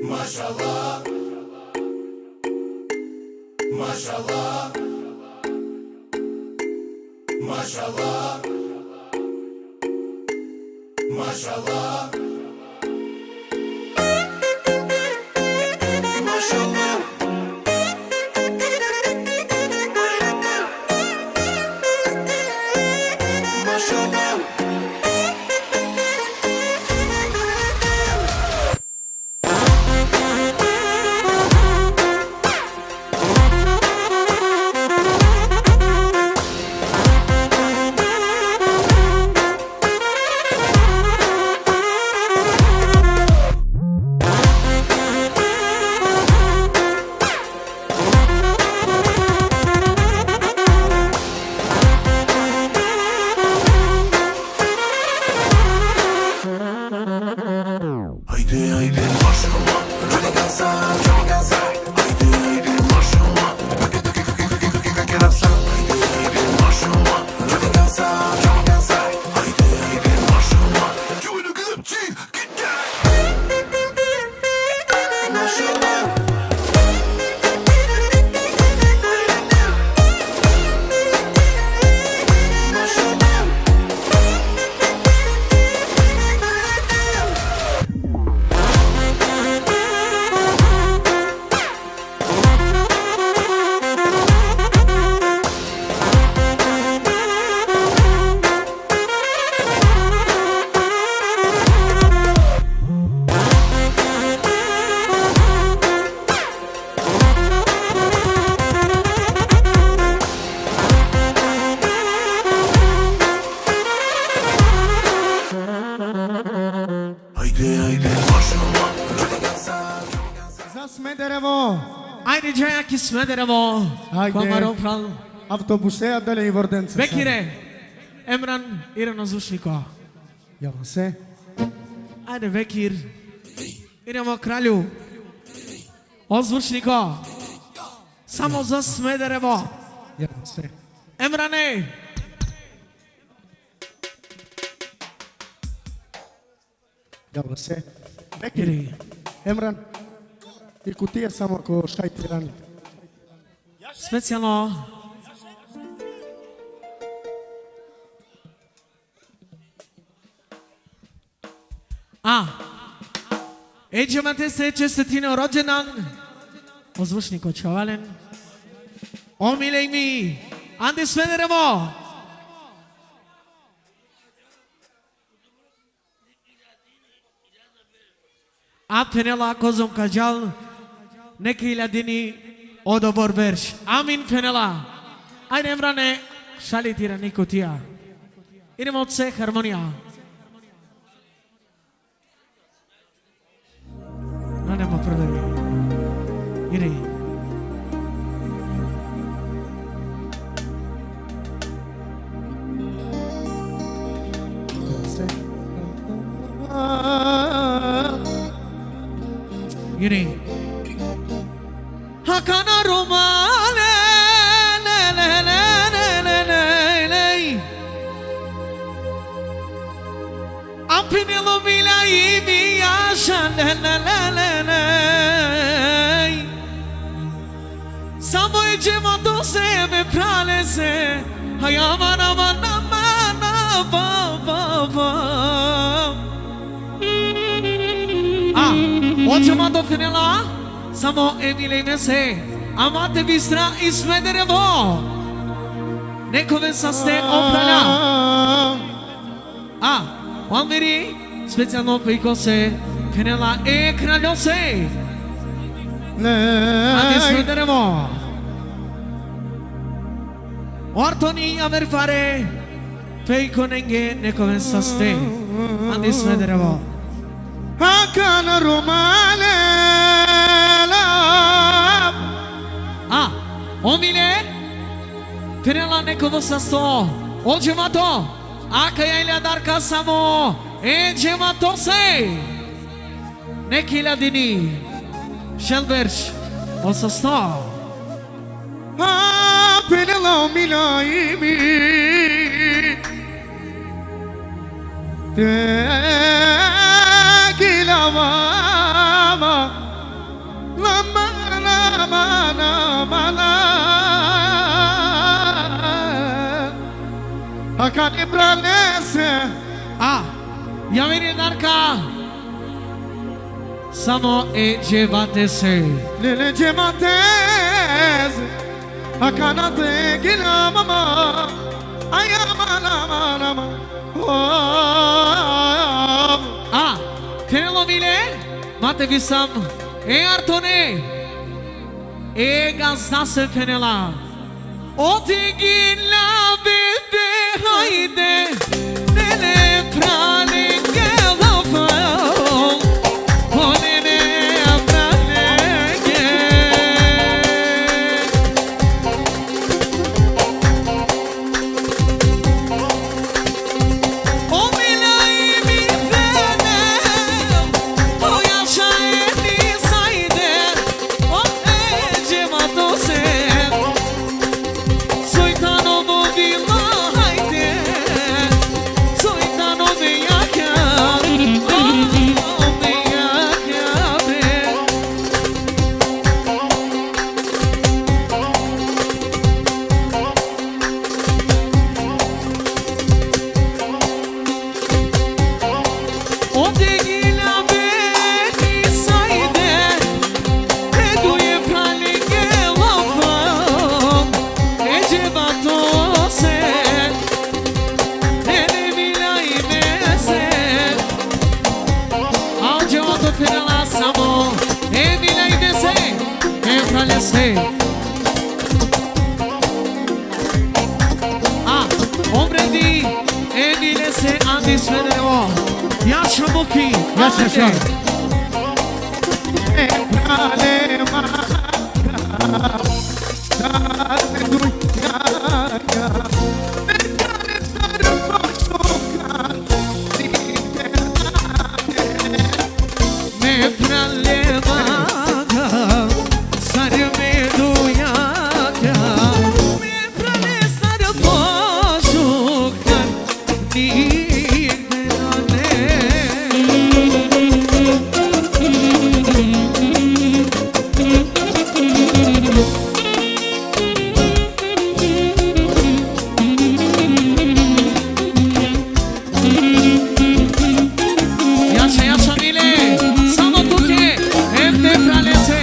Mashallah, mashallah, mashallah, mashallah, mashallah. Smederevo, Komarov Fral, Autobuseja dole i Vordence. Bekire, Emran idemo zvučnika. Javno se. Ajde Bekir, idemo kralju. Od zvučnika. Samo za Smederevo. Javno se. Emrane. Javno se. Bekir, Emran i kutija samo ako šajti rani. Specijalno Eđe te se čestitine rođendan Ozvučnik očuvalen Omilej mi Andi Smederevo Penela kozom kađal Neki iljadini Odobor verš. Amin Fenela. Ajde Emrane, šali tira nikotija. Idemo od se harmonija. No nema problemi. Ide. Ide. Hakana Romane Apinelo Mila Ibi Yashan Samo Ejema Dose Me Pralese Hayamana Mana Mana Ba Ejema Do Finela Samo Emilej Mese Amate Bistra i Smederevo Nekove sa ste oprana Almiri Specijalno piko se Penela e kraljo se Andi Smederevo Ortoni aver fare Piko nenge Nekove sa ste Andi Smederevo Hakana Romane Omile Penela nekovo sa sto Ođema to Aka ja iljadarka samo Eđema to se Neki iljadini Šelberš Osa sto Penela omila imi Tegila mama ka një pralese. Ja vini narka Samo e gjevatese Lele gjevatese A kana te gila mama Aya mana mana Tenelo vile Mate visam E artone E gazdase tenela O te gila bebe hayde Nene prane gelafa O nene prane O milay mi fenem O yaşa eni sayde O ecemat o sen Soytano do vila hayde Soytano de yakar O de yakar O de gila beni sayde Eduye prane gelafam Ecevat o sen Nene milay mesen Avcıvat o tenela samo E milay mesen E pralese Omre di E milese andis venevo Yaşa Muki Yaşa, yaşa. Haydi. E prale maka Date dujnjaka E kare sarë poštoka Me prale maga Sarı me dujaka Me prale sarı poşukar Nigdenane Yaşa yaşa bile Samo tuke Evde pralese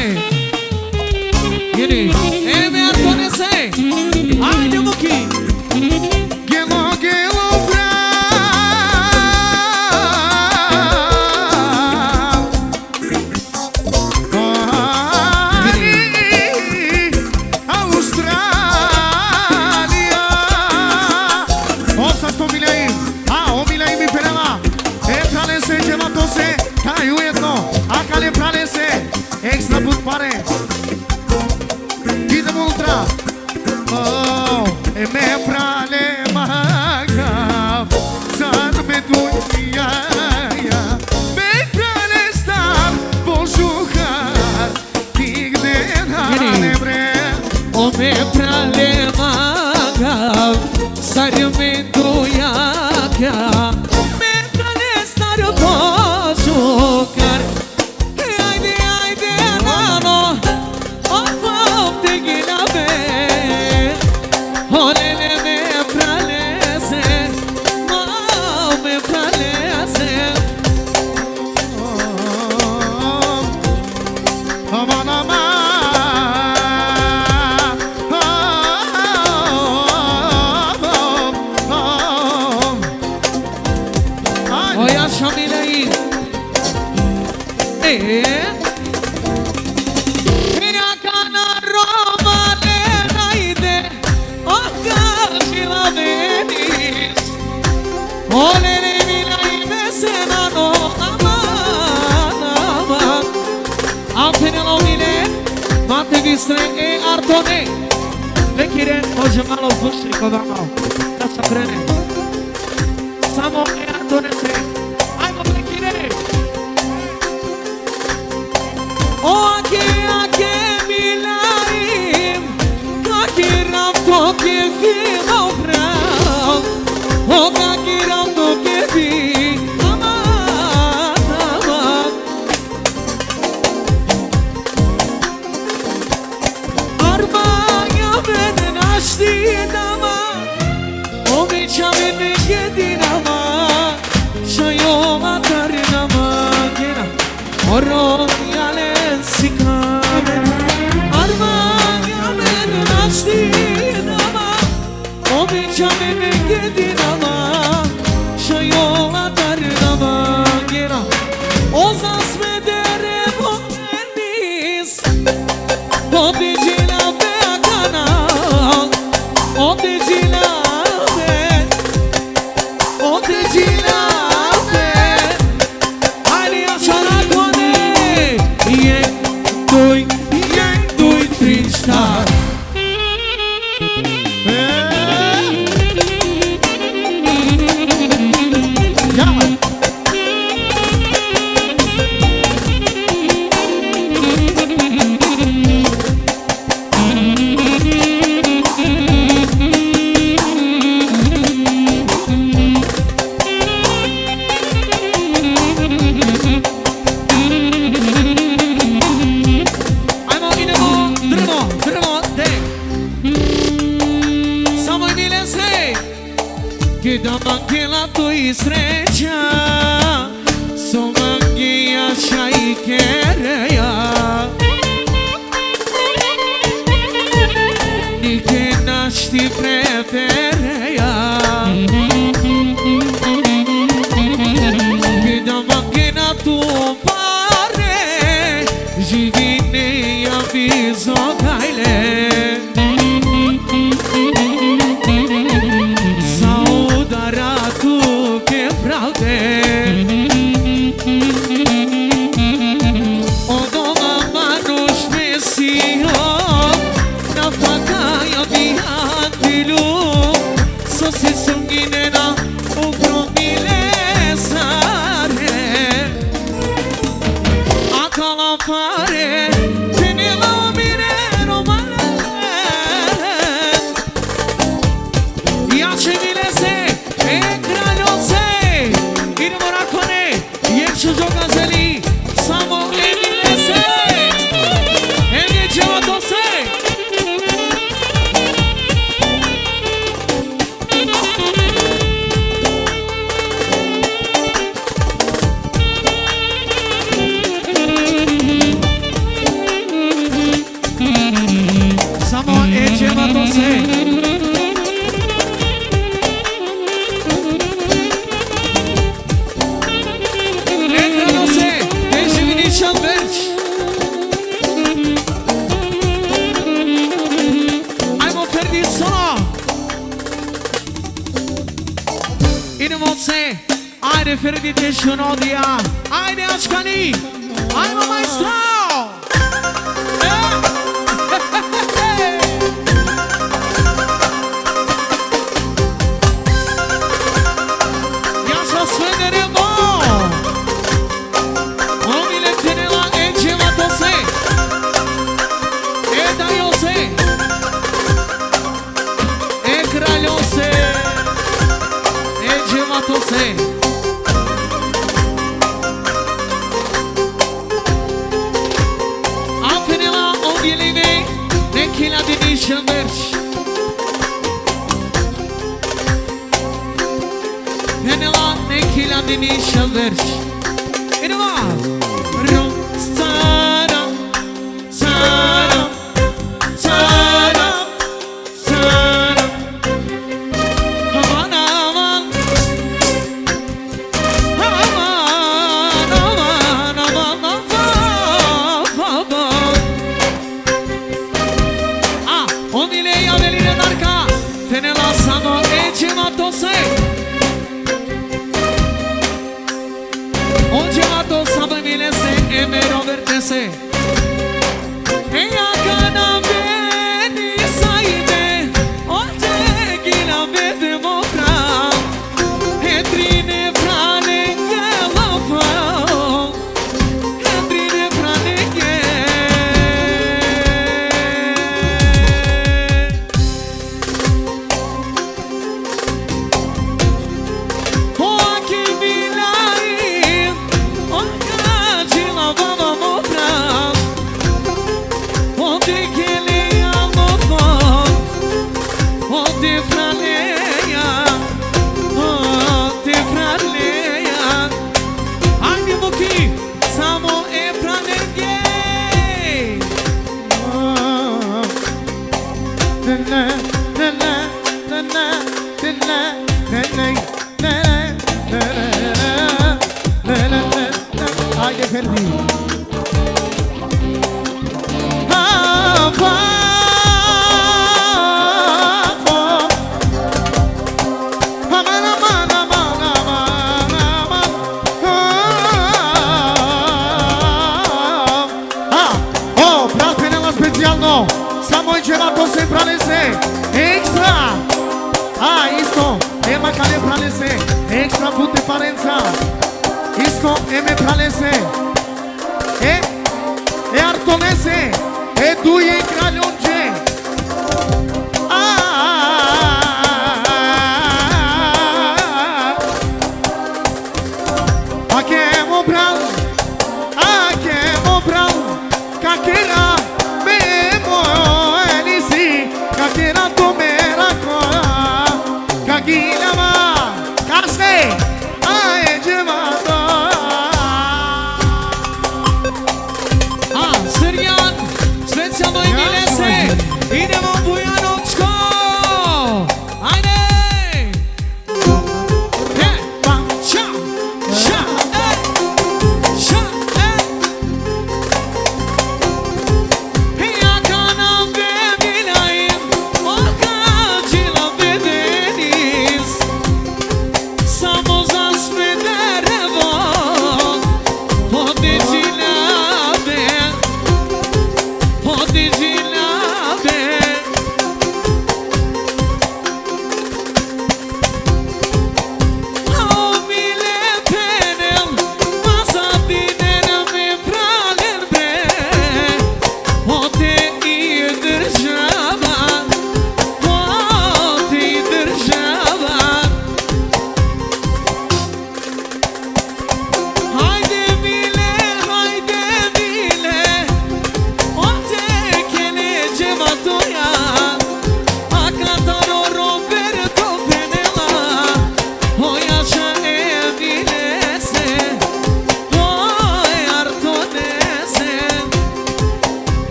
Yeni Eve artonese Haydi Muki Gelo gelo bravo Australia Osa sto mileim o mileim mi penela E pralese gjevatose Ka ju jedno A kale pralese Ekstra put pare Idem ultra E me prale maga Sad me dunjaja Me prale star Božuhar Nigde ne bre O me prale maga Sarı me dujaka Me prale sarı poşukar Haydi haydi anano Of te gila be Olele me pralese Ma me pralese Aman aman O yaşa bileyin Ya kana Roma ne hayde O karşıla venis Olele bileyin mesenano Aman aman Antenelo bile Mate vistre e artone Vekiren hoje malo vushri kodano Da saprene Samo e artone se Ajmo vekire O ake milaim Kaki ram toke filo prav O kaki ram toke fi Aman aman Armanya beden açtı dama O biçamin Orron jalen si kamen Arman jalen rashtin ama Obi qame me gedin ama Shajola tarën ama Gjera Ozas me dere po nis Obi gjila be akana Obi gjila be Obi gjila Gida manghela tu sreća So manghia shai kereya Nike nashti prefereya Gida manghela tu pare Živine ja bizo gajle Ajde Ferdi te shunodja Ajde Ashkani Ajmo maestro Jasno sve neremo Omile tenela eđeva to se Dajo se Kraljo se Eđeva to se Nekila dinishën vërsh Penela nekila dinishën vërsh Inëva Rum, tsara Tsara Tsara Tsara Aman, aman Aman, aman, aman, aman Omileja veline darka Tenela samo eđeva to se Ođeva to samo mile se Emero verte se Eja kana beni sajde Ođe gila vede mokra Hedrine prane gelafa Hedrine prane Baba mofra voi llevatose pralese. Extra. Ah, isto. Ema kale pralese. Extra pute parenza. Isto eme pralese. E artonese. E duje kraljonče.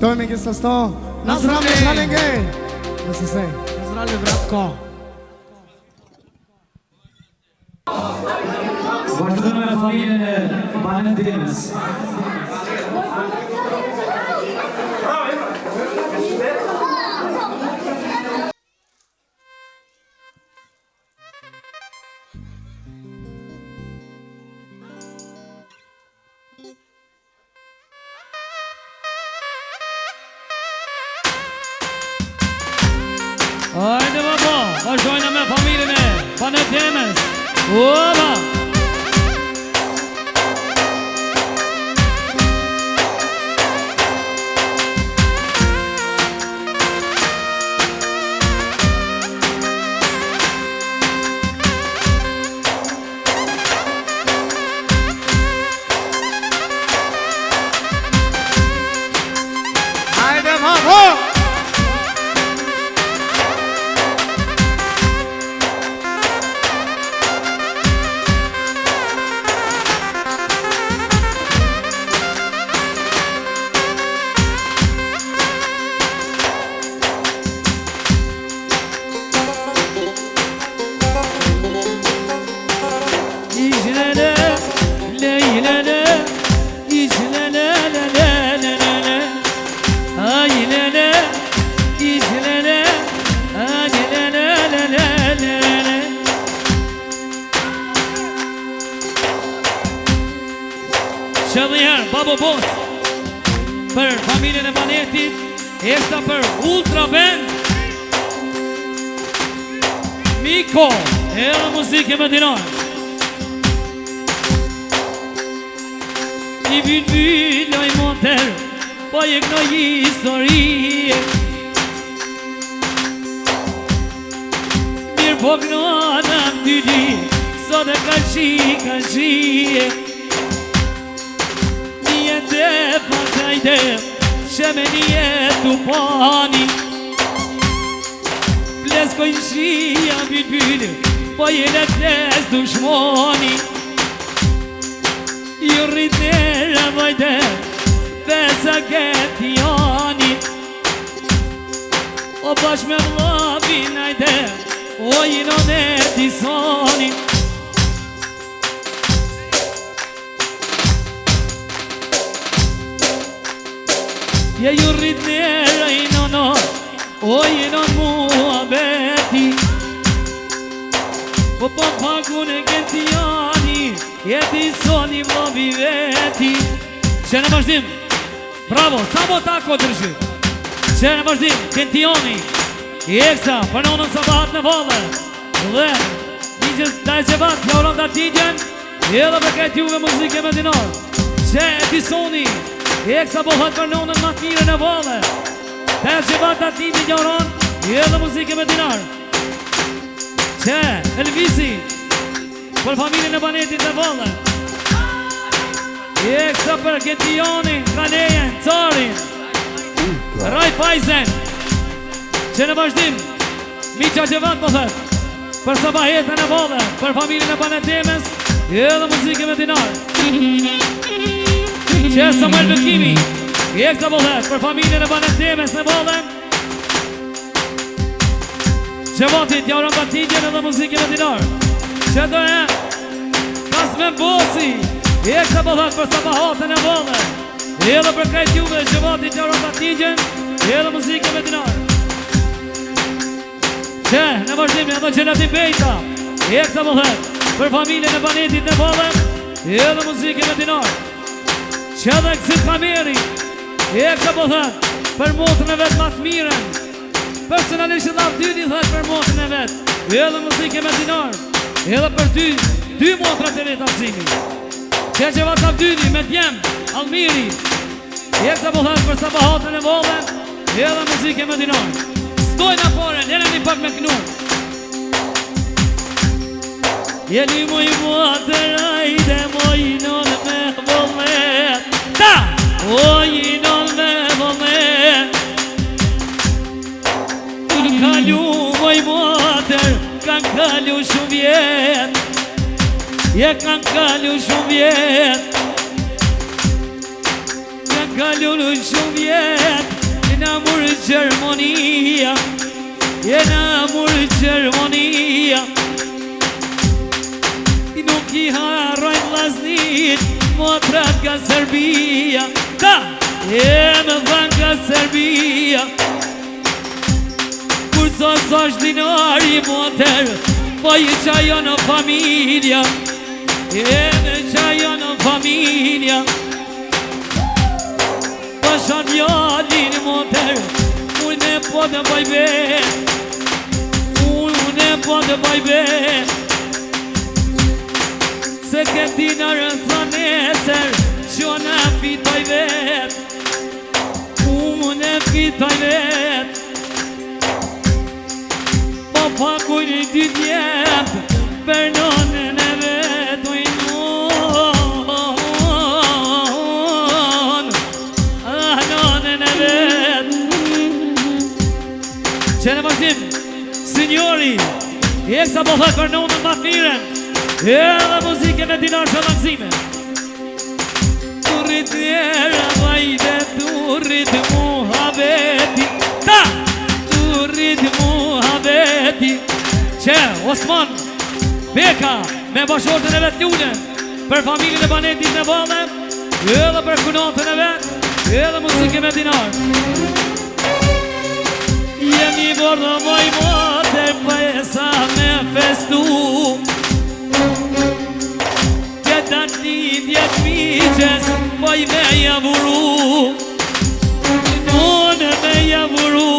Dojme që së sto Nazrali Shalenge Nëse se Nazrali Vratko Vazhdojmë me familjen e Banën Demës. Hajde baba, vazhdojmë me familjen e Banën Demës. Oba! Hajde babo Shëdhëherë, Babo Boss për familjen e Banetit, eksa për Ultra Band Miko, edhe muzike më dinoj I byloj monter, po je këno historie Mirë po këno anam ty di, sot e ka qi Niente fakajde, sheme nietu pani Pleskoj shia bylbyl, po jene ples dushmoni ju rritnere vajde Besa geti jani O bash me vlavin ajde O jinon e tisoni Je ju rritnere i nono O jinon mua beti Po pagun e geti jani Jeti soni vlovi veti Që në vazhdim Bravo, samo tako drži Që në vazhdim, Kentioni I eksa, për nonën Sabat në vole Dhe Dijës daj që bat, Joron da tigjen I edhe për këtë juve muzike me dinor Që e tisoni I eksa bohat për nonën matmire në vole Dhe që bat da tigjen Joron I edhe muzike me dinar Që Elvisi Për familjen e banetit në vole I eksa për Kentionin, Kalejen, Carin Rajfajzen Që në vazhdim Miqa Gjevat po thët Për sabahetën e vole Për familjen e banetemes I edhe muzike me dinar Që Samuel Lukimi I eksa po thët Për familjen e banetemes në vole Gjevatit Jaron Batidjen edhe muzike me dinar Që do e Kasmen Bosi I eksa po thët për sabahatën e vole I edhe për krejt juve Gjevatit Jaron Batidjen I edhe muzike me dinar Që në vazhdim edhe Gjelati Bejta I eksa po thët për familjen e banetit në vole I edhe muzike me dinar Që edhe Kësit Kameri I eksa po thët për motën e vetë matë miren Personalisht e lavë dyti thët për motën e vetë I edhe muzike me dinar I edhe për dy motrat e vetë arsimi Që që vatë lavë dyti me djem Almiri I eksa po thët për sabahatën e vole I edhe muzike me dinar Stojnë apore, njëre një pak me knu Jeni moj motër ajde moj non me volet Ta! Oj non me volet Kanë kalu moj motër Kanë kalu shumë vjet Je kanë kalu shumë vjet Kanë kalu shumë vjet Jena murë Gjermonia Jena murë Gjermonia I nuk I harrojnë vlasnit Motrat ka Serbia Ta! Jemë dhan ka Serbia Kur sos është dinari moter Po I qajo në familja Jemë qajo në familja Pashan jallin moter Unë e po të baj bet Unë e po të baj bet Se këti në rëndë neser Që në fitoj vet Unë e fitoj vet Po pakuj një dy djep Për nonën e vet Që në vazhdim Signori I eksa po thët për nonën matë miren Edhe muzike me dinar shëllakzime Turrit njera vajde Turrit muhabeti Ta! Turrit muhabeti Që Osman Beka me bashortën e vetë ljune Për familjen e banetit në vale Edhe për kunatën e vetë Edhe muzike me dinar Jemi bordo moj mote Pësa me festu Këta tidjet miqes Poj me javuru Unë me javuru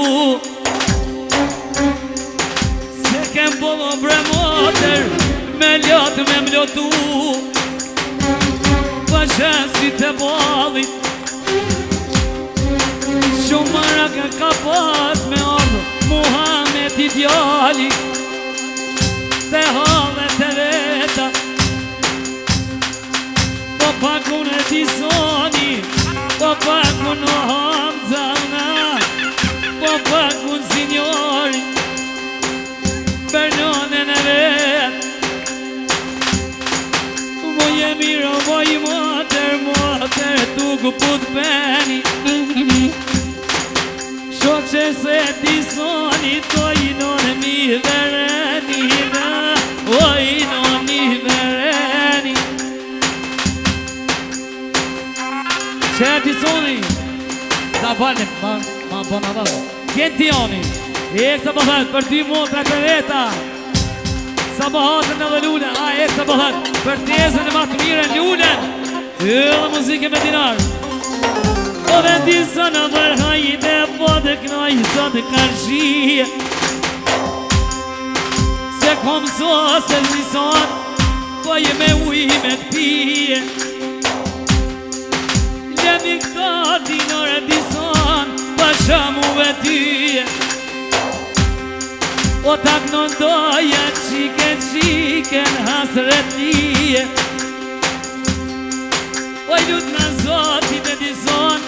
Se kem bolo bre moter Me ljotë me mlotu Pashesit e balit Shumë maraka ka pas me ardhë Muhammed I djali Te hallet e veta Po pakun e tisoni Po pakun o Hamzana Po pakun signori Për nonën e vet Moj e miro moj mate ku put peni Shoqe se ti soni to i non mi vereni O i non mi vereni Që ti soni Sa falim, ma bona vazë Gentioni E kësa bëhet për 2 motra të veta Sa bëhatën edhe lullën A e kësa bëhet për tezën e ma të mire lullën Edhe muzike me dinar O vendisa në vërhajde Po të knoj sot kërshi Se kom so se zison Po je me uj me t'pije Gjemi këta dinore dison Pa shamu vetyje O tak non doja qike në hasretije O i lut në zotit e dison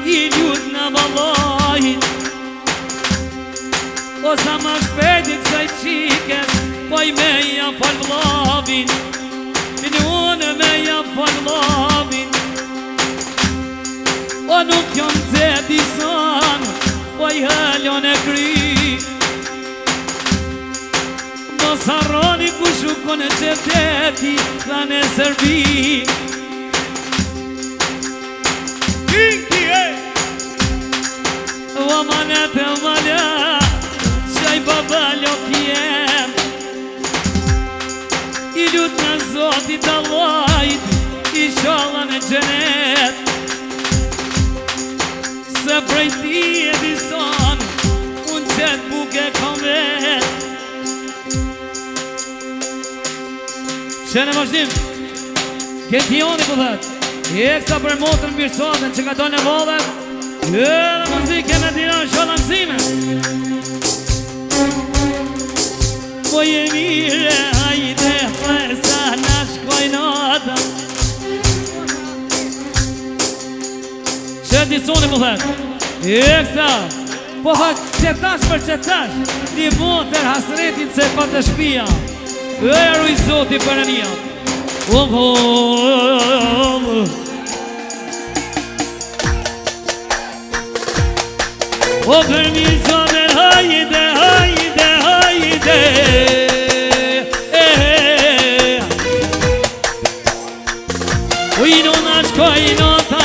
I lut në valojit O sa ma shpeti kësaj qikes Po i me jam fal vlovin Unë me jam fal vlovin O nuk jom të dison Po i hëllon e kry Mos harroni ku shukon e qeteti Tha në Serbi Kinki e O manet e mala Qaj babalo pjem I lut në zotit Allahit I shala në gjenet Se prej ti e dison Unë qëtë buke kom vet Që në vazhdim Gentioni po dhet E kësa për motën birësotën që ka do në vodhet E dhe muzike me dinar shola mësime Po je mire hajde Fërsa në shkojnata Që disoni po dhet E kësa Po hak qetash për qetash Një motër hasretit se pa të shpia Eru i zoti për e mija O për mi zote hajde, hajde, hajde O i non ashkojnota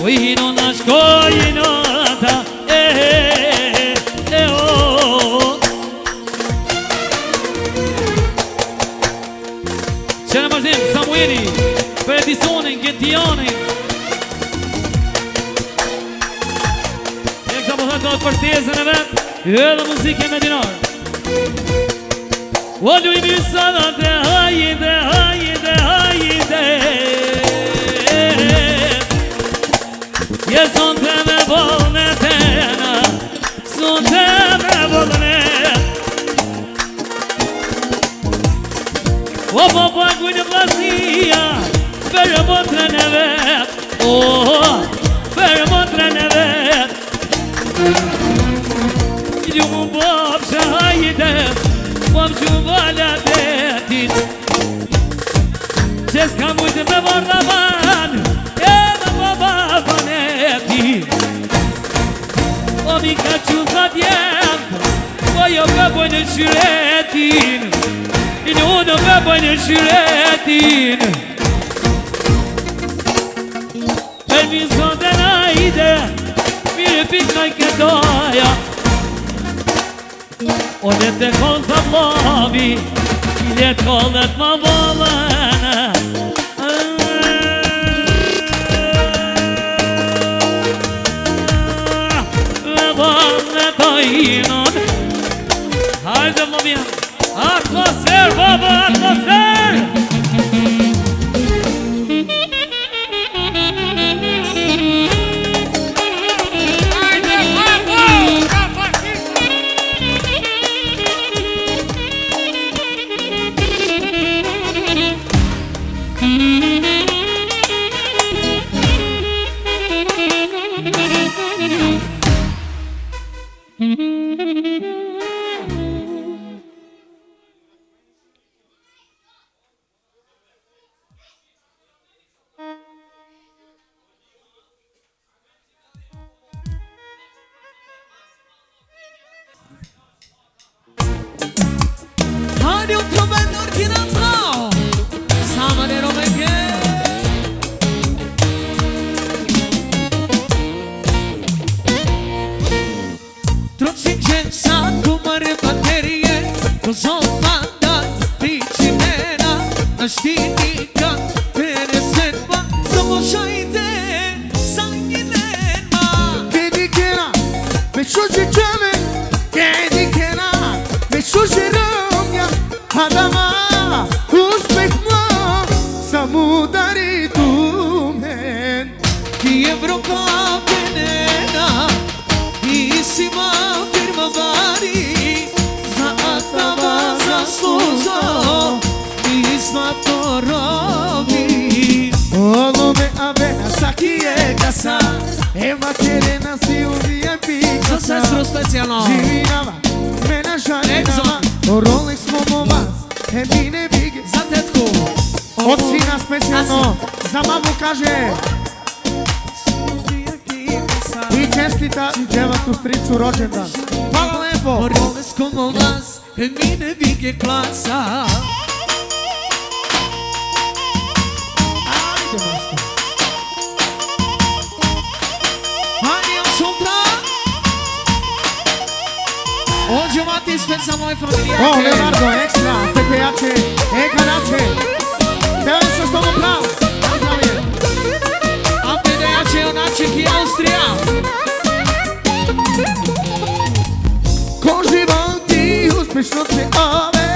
O i non ashkojnota Që në vazhdim, Samueli, për Edisonin, Gentianin E kësa po thëtë për tezën e vetë Edhe muzike me dinar O luj mi sanate, hajde, hajde, hajde Je son të me bolne tena Son të me bolne O po paguj në vlasnia Për motrën e vet Për motrën e vet Ju mu bop që hajde Pom që vala detit Që s'ka mujtë me vorda van Edhe po baban e ti O mi ka quthat jem Po jo ka boj në qyretin Unë ka bëjnë në shyretin Për mi zote në ide Mire pik në i këtoja O le të kollë të blavi I le të kollët më volënë Dhe volë të inon Hajde më vjen Atmosfer, baba, atmosfer! Bashtinika Tereset ma Samo shajte Sanjinen ma Kedi kena Me shoqe qame Kedi kena Me shoqe rëmja Adama Uspek ma Sa mu daritu men Ti Evropa penena Isima firma vari Za atava za suzo Isma to robi Olo me avena sa ki e kasa E ma kerena si u VIP Za kasa sestru specijalno Živinava Mena žalinava Exxon. O Rolex momovat E mine bige Za tetku Od sina specijalno Za mamu kaže I čestita djevatu stricu rođendan. Hvala lepo. Morale skomo vas Mine vige klasa Ajde master. Hajde još sutra Ođe mati specijalnoj familijake O, Leonardo, ekstra, tepe jače, karače. Tebe se s tobom prav. Pozdravljen. A pedejače onaček i Austrija Ko životi uspešno te ove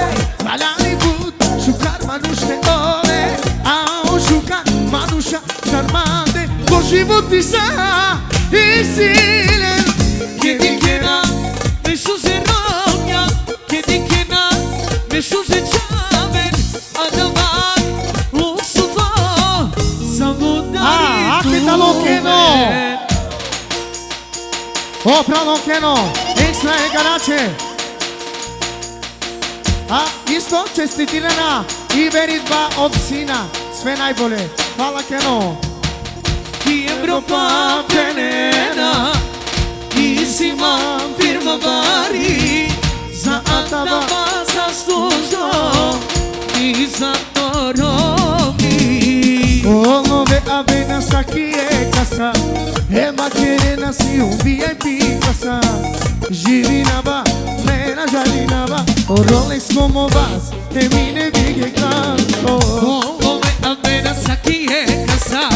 Valjani put, šukar manušte ove A o šukar manuša zarmande Ko životi sa i silen Kedi kena Me shuze romja Kedi kena Me shuze qamen Adavaj Lusuva Samo dari akli talo keno. O, pravo keno, ekstra je garače. A isto čestitirana i veritba od sina. Sve najbolje. Hvala keno. Ti Evropa penena Isima firma vari Za atava za služo I za to robi Olove avena sa kije kasa Ema kerena si u VIP kasa Živinava, mena žalinava O Rolex como vas, te mine vige kanto Ove avena sa kije kasa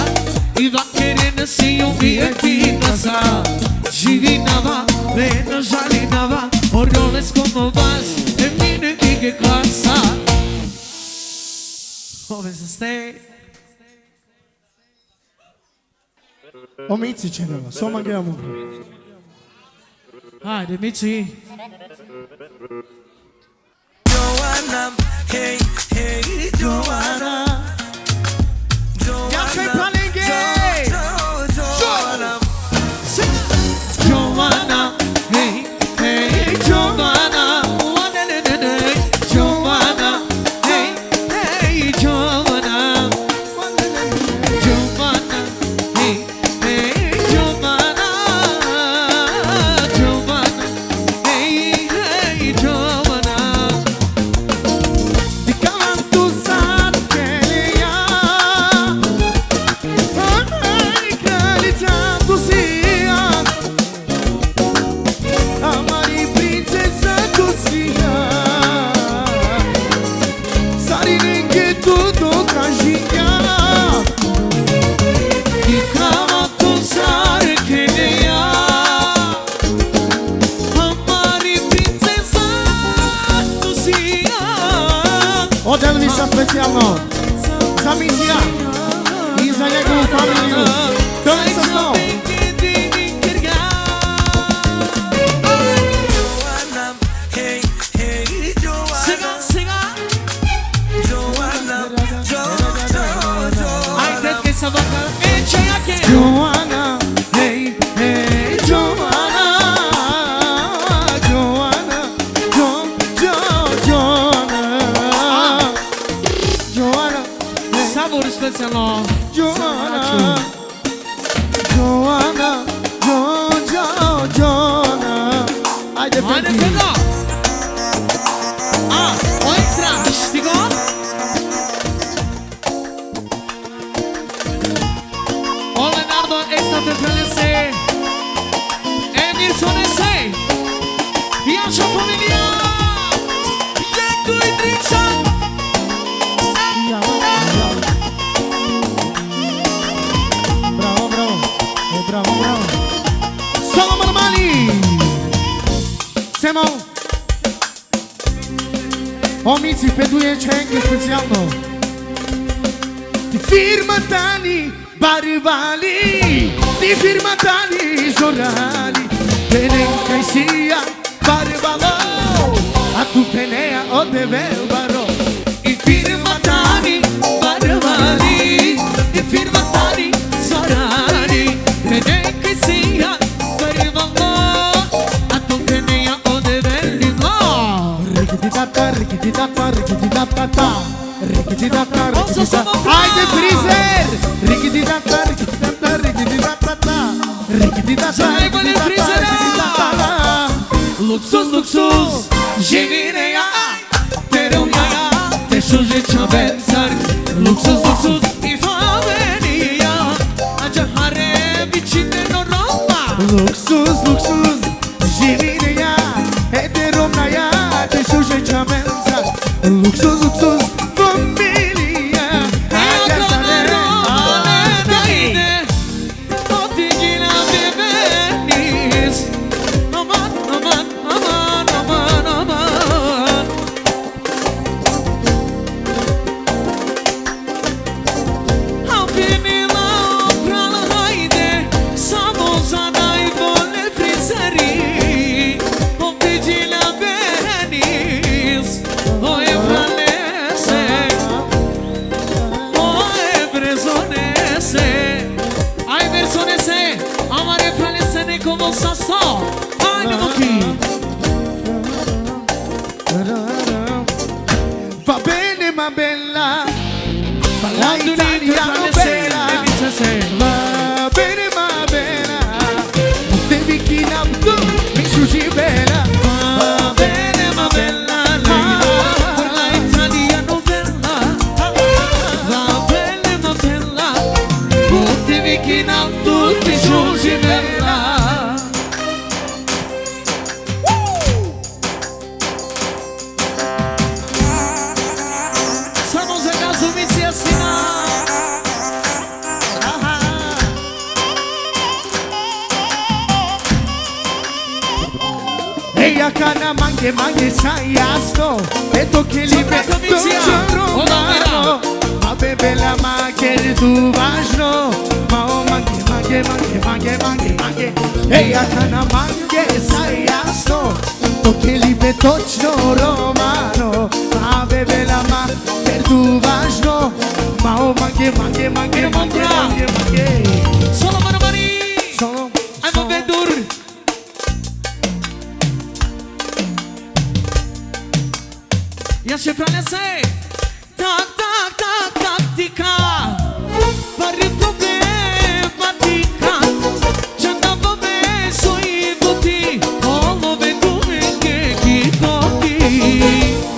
I vakerena si u VIP kasa Živinava, mena žalinava O Rolex como vas, te mine vige klasa Ove za ste O Mici će nema, soma gledamo. Hajde, Mici. Joanna, hey, hey, Joanna. Jačaj planenge! Joanna. Joanna, hey, hey, Joanna. Joanna, hey, hey, Joanna. Joanna, hey, hey, Joanna. Joanna, hey, hey, Joanna. Di canto sartelia Amai calizando sia Amari princesa cosia Sari ninguém tudo caginha Di canto sartelia Amari princesa tu sia Od Elvisa specijalno Za Misija I za njegovu familiju To je sa snom Joanna, hey, hey, Joanna. Joanna, Joanna, hey, hey, Joanna Joanna, Joanna Joanna, Sabor specijalno Joanna Joanna, Joanna Ajde, Hajde Fenty Fengo A, o ekstra, stigo O Leonardo ekstra te prelese Emirson Esej Jaša familija Jektu i Tričan Ja, Omici pe duje qenke specijalno. Ti firma tani barivali, ti firma tani žorali, penen kaj sija barivalo, a tu penea ode velbaro. I firma tani barivali, i firma tani žorali, penen kaj sija barivalo, a tu penea ode velbaro. Rikititata, rikititata, rikititata. Rikititata, rikititata. Ajde frizer! Rikititata, rikititata, rikititata. Rikititata, rikititata. Luxus, luxus, živine ja, te rumjaja, te šuži čabencar. Luxus, luxus, i favenija, a džahare bičine no Roma. Luxus, luxus, živine ja, te rumjaja, te šuži čabencar. Luxus, luxus, va bene ma bella, balla italiano bella, va bene ma bella, te bikina tu mi sushi bella, va bene ma bella, balla italiano bella, va bene ma bella, te bikina tu mi sushi bella. Kana mange mange sai asto, eto che li vedo romano, ma bebe la magher tu važno, ma o mange mange mange mange mange mange, eja kana mange sai asto, to che li vedo točno romano, ma bebe la magher tu važno, ma o mange mange mange mange mange mange. Solo mano mani, solo, ajmo vedur. Ja się pranesej, tak, tak, tak, taktika, pari problematika, čandava me soji buti, olove dumenge kitoti.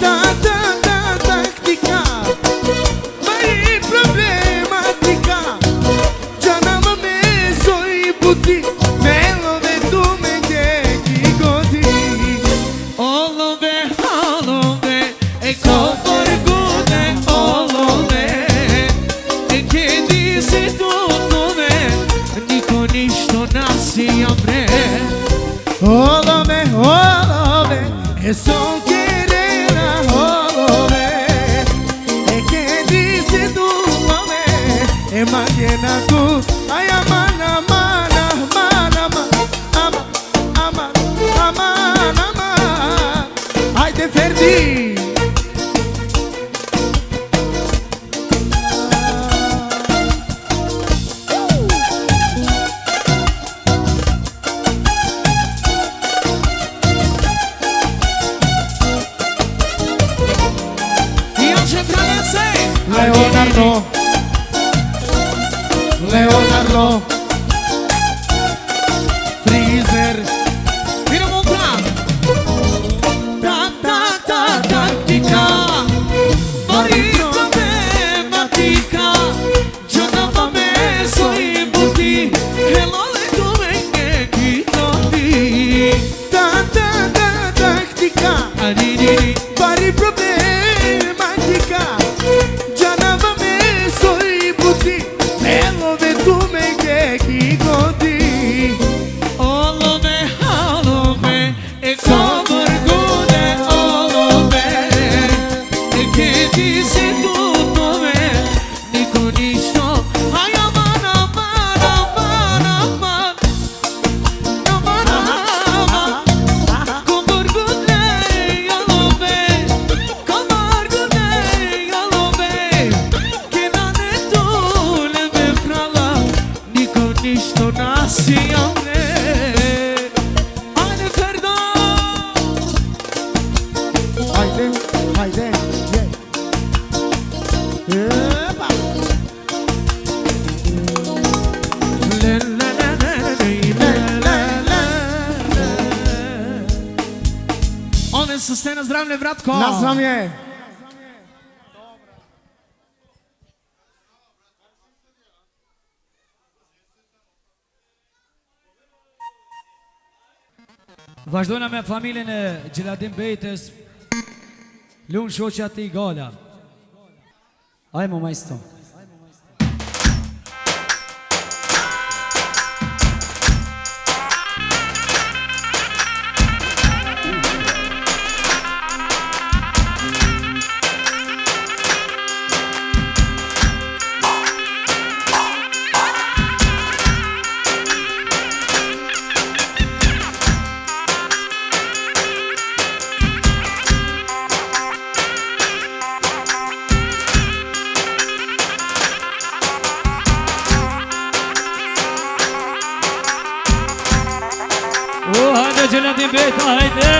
Tak, tak, tak, taktika, pari problematika, čandava me soji buti, melove dumenge kitoti. Olove, olove, e koporgune olove, e che disi tutto me, niko ništo nasijam bre. Olove, olove, e son querena olove, e che disi tutto me, e mañana tu, ay amana, amana, amana, ama, ama, ama, ama, ay te perdí. Leonardo, Leonardo, Freezer, mira un plan, ta ta ta tattica, marito matematica, giornava me soi buti, e lo le come che chi ta ta ta tattica, pari problematica. Janava me soi buti, e lo ve tu me che ti si tutove niko ništo. Aj aman, aman, aman, aman, aman, aman. Komar gudnej jalobe, komar gudnej jalobe. Kena ne tole me prala, niko ništo nasi javne. Ajde Ferdo. Hajde, hajde, je. Epa. Le, le, le, le, le, le, le, le. One su ste na zdravlje, bratko. Nazvam je. Vazhdojna me familjen e Gjeladin Bejtës, Lunë shoqja ti Gala. Ajmo majsto. Hajde Gjeladin Bejta, hajde.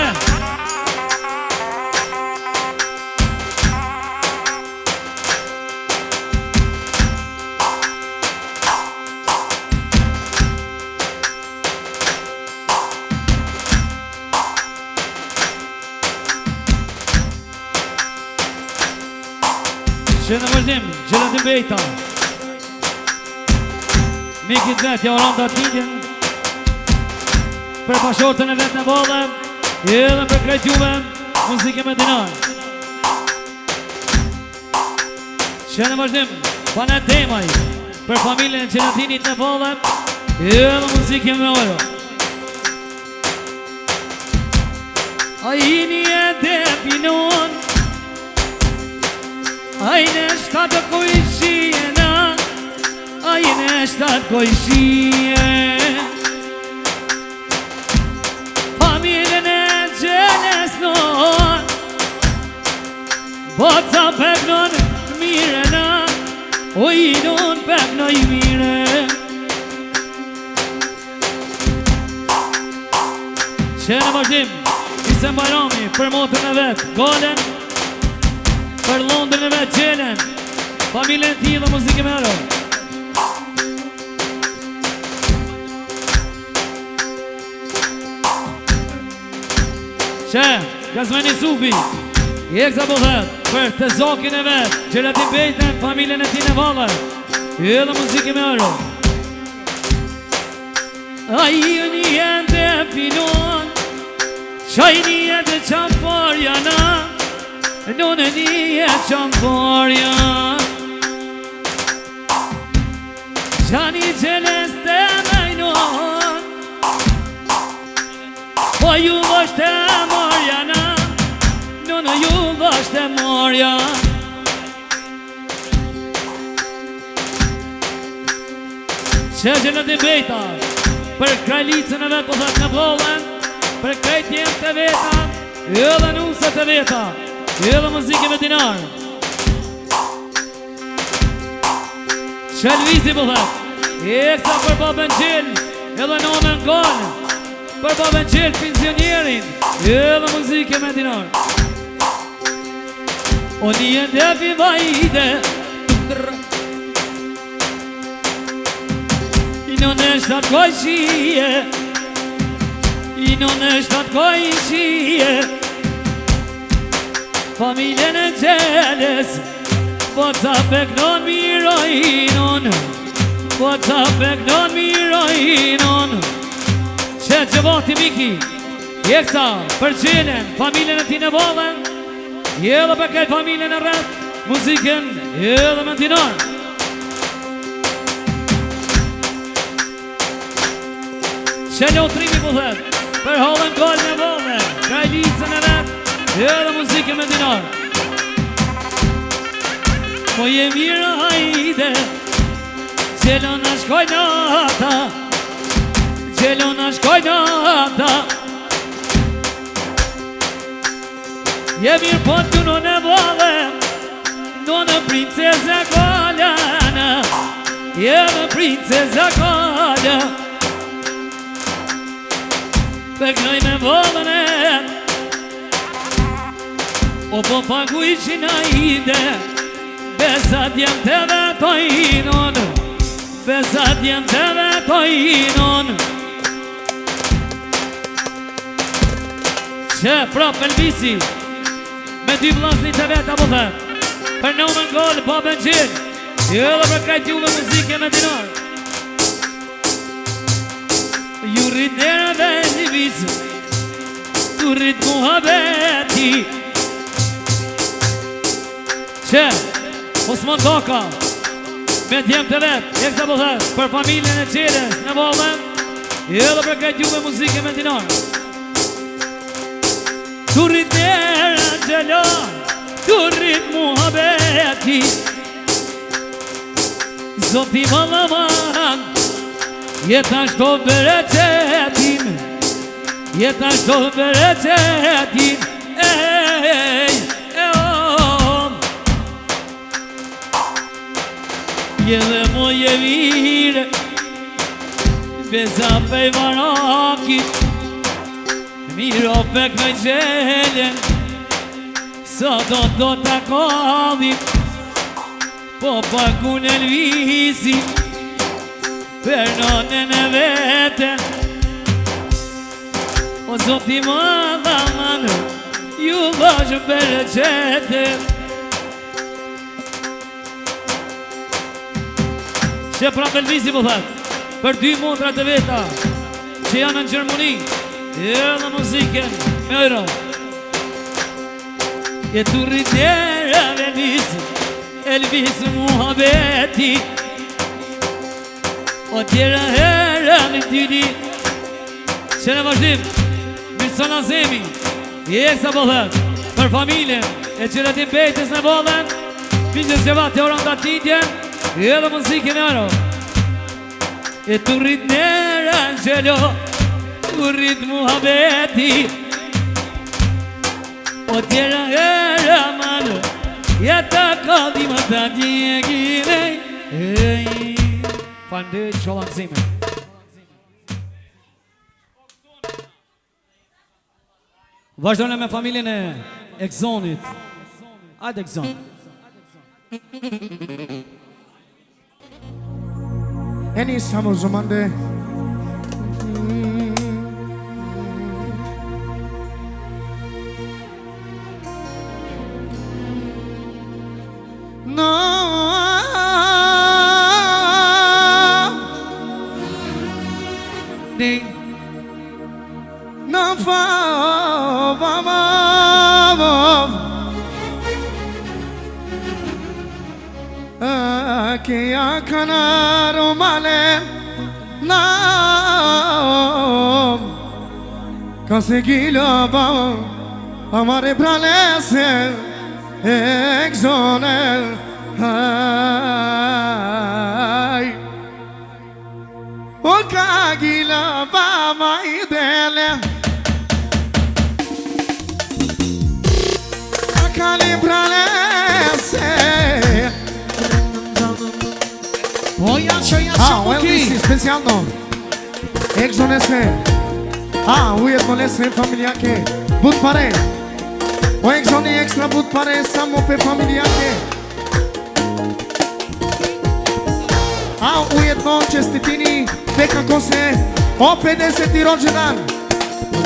Që në vazhdim, Gjeladin Bejta, mikit vetë, ja oran të atinjën, për pashortën e vetë në vallë, edhe për krejt juve, muzike me dinar. Që në vazhdim, panet temaj, për familjen e Gjeladinit në vallë, edhe muzike me oro. A jini e depinon, a jine shtatë kojshina, a jine shtatë kojshina. Familjen e Gjeles non, boca peknon mirena, o i non peknoj mire. Që në vazhdim, Isem Bajrami, për motën e vetë, Galen, për Londrën e vetë Gjelen, familjen ti dhe muzike me ro. Që, Gazmeni Sufi, i ekza bëdhet, për të zokin e vetë, Gjeladin Bejtën, familjen e ti në valër, i edhe muzike me ro. A i një jende pinon, qaj një jende qamparja na, non e një qamparja. Qani Gjeles të majnon, po ju vështë e marja na, non e ju vështë e marja. Që Gjeladin Bejta, për krajlicën e vetë po thët në vlohen, për krejtjen të veta, edhe nusët të veta, edhe muzike me dinar. Që Lvisi po thët, eksa për babën Gjell, edhe nonën Gallë, për babën Gjell pensionierin, edhe muzike me dinar. O një ndefi vajde, i non e shtatë kojshie, i non e shtatë kojshie, familjen e Gjeles, po ca peknon mirojnon, po ca peknon mirojnon. Që vati Miki, jeksa për Gjelen, familjen e ti në vallën, edhe për këtë familjen e rrët, muziken edhe me dinar. Që lotrimi po thët, për hallën Gallë në vallë, krajlicën e rrët, edhe muzike me dinar. po je mirë hajde, Gjelona shkoj nata, Gjelona shkoj nata. Je mirë po të në nevole, në princeza koljana, je në princeza kolja. Përknoj me volëne, o po pagu i qina ide, besat jem të vetojnon, besat jem të vetojnon. Që prap Elvisi, me dy vlasnit të veta po thët, për në më ngolë babën gjinë, jo dhe për krejt juve muzike me dinar. Ju rrit nërë dhe një visë, ju rrit muhabeti, që Osman Doka, me djemë të vetë, e kësa po thët, për familjen e qeres në volën, jo dhe për krejt juve muzike me dinar. Tu rrit nërë Angelo, tu rrit muhabeti, Zoti valaman, jeta shto bereqetin, jeta shto bereqetin, ej, om. Je dhe moje vire, beza pej varakit, miro pek me gjelen, sa do të kodhim, po pakun Elvisi, për nonën e vete. O Zoti madha manë, ju vazhë për e qete. Që prap Elvisi po thëtë, për dy motrat e veta, që janë në Gjermoni, edhe muziken me euro. E tu rritera Elvisi, Elvis muhabeti, o tjera hera në tyri, që në vazhdim, Mirson Azemi, i eksa po thët, për familjen e qëratim bejtës në bolën, Fingjës Gjevat e oran të atitjen, edhe muzikin e aro. E tu rrit nera Angelo, tu rrit muhabeti, o tjera hera manë, jeta kodhim të djegine. Faleminderit Sholla Gzime. Vazhdojnë me familjen e Exonit. Hajde Exon. Eni samo zomande. No, no fa, que ya canaro male, no, conseguilo ba, amare pralese, Exonel, ay, o kagila ba mai dele, akali pralese. O janë O Elvisi specijalno Exonese, ujedno lesne familjake, bud pare. O Exoni ekstra bud pare samo pe familjake. Ujedno čestitini Beka Kose o 50. rođendan.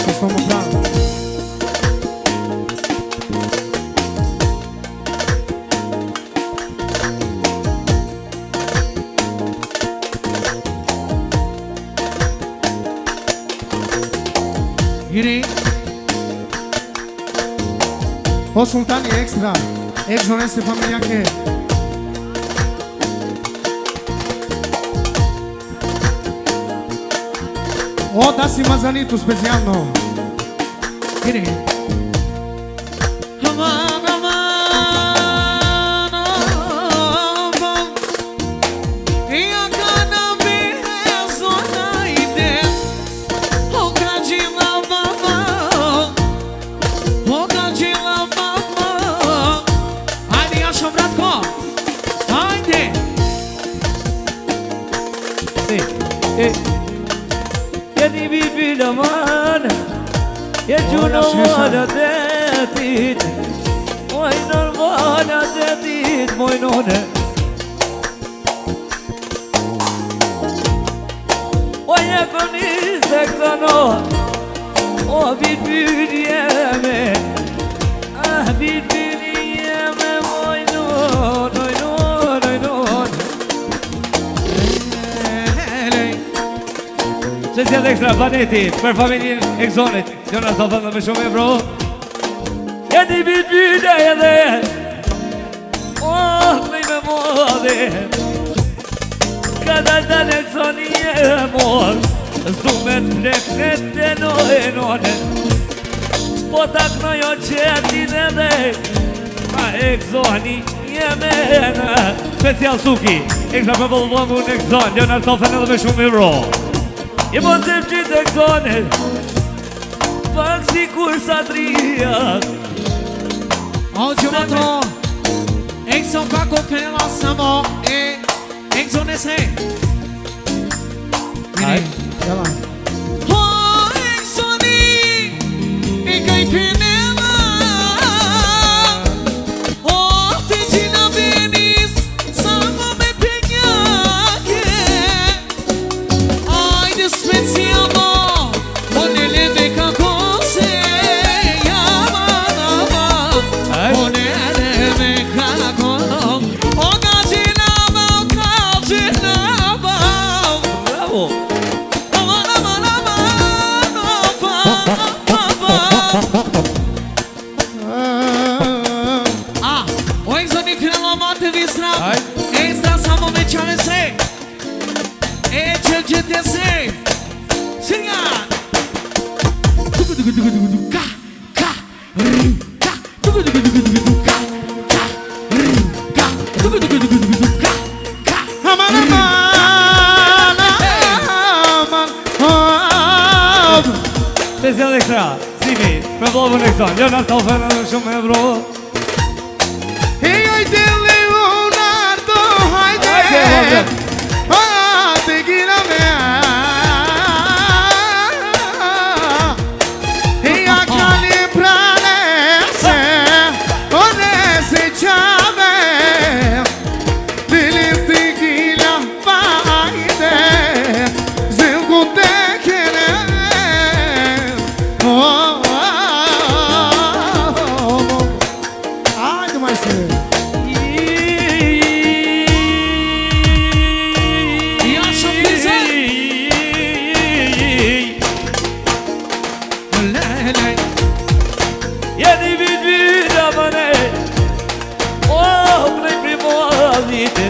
Što smo mu pravi. Iri, O sultani ekstra, Exonese familjake. O Dasi Mazanitu specijalno. iri. Aman, aman, s'ka. Hajde. Jeni bibi aman, je gjunona detit, moj normana detit, moj none. O je koni se këzano, o bibi jeme, bibi jeme, moj non, moj non, moj non. Special ekstra planeti për familjen e Gzonit. Jonas do thënë me shumë e bro. Jeni bibi edhe me modhe. Kada dalë Gzoni e mor, zdumet fleknet e none. Po takno jo qetin edhe, ma e Gzoni jemena. Special Suki, ekstra për vëllëvëngu në Gzon. Jonas do thënë edhe me shumë e bro. Je po të qitë e Gzonet, pak si kur sa trijat. O gjëmatro, Exxon kako Fenela samo e Exxon e se. Aj. O Exxoni, e kaj Fenela, o të gjina venis, samo me penjake. Ajde specijalno, o ne leve kako se jama. O ne leve kako, o gađinama, o gađinama. Bravo! O Exxoni Fenela mate visra, Aj. extra samo me qave se. E që gjithë e se. Sirjan! Ka, ka, ka, ka, ka, ka, ka. Aman, aman, aman. Special ekstra, Simi, për vëllëvën e Gzon. Jonas do thënë edhe me shumë e bro. Hey, hajde Leonardo, hajde. Hajde, Hajde, gira me. Hey, a kali prane se, one se qave. Dilim t'i gila, hajde. Zilgu te kene. Hajde, maestro. Ja shumë fize. Lele. Jeni bibi damane, o prej primodite,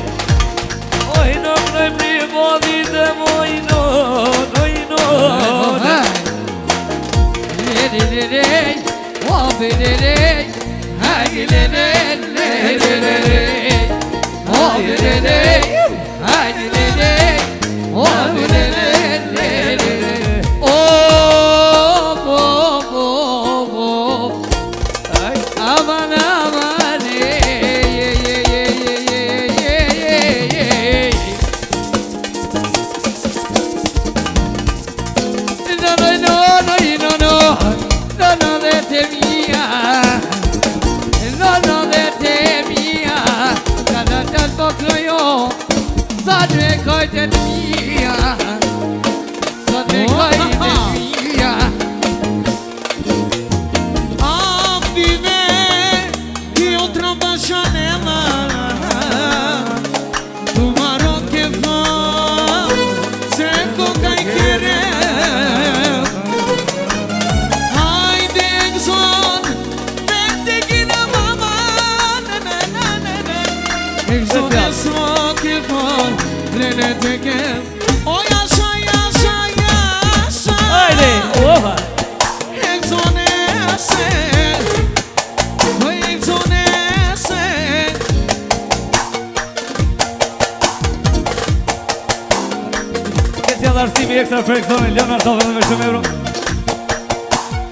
oj no prej primodite, moj non, oj non. Haydi, oha! Arsimi ekstra për Gzonin, Leonardo dhe me shumë euro.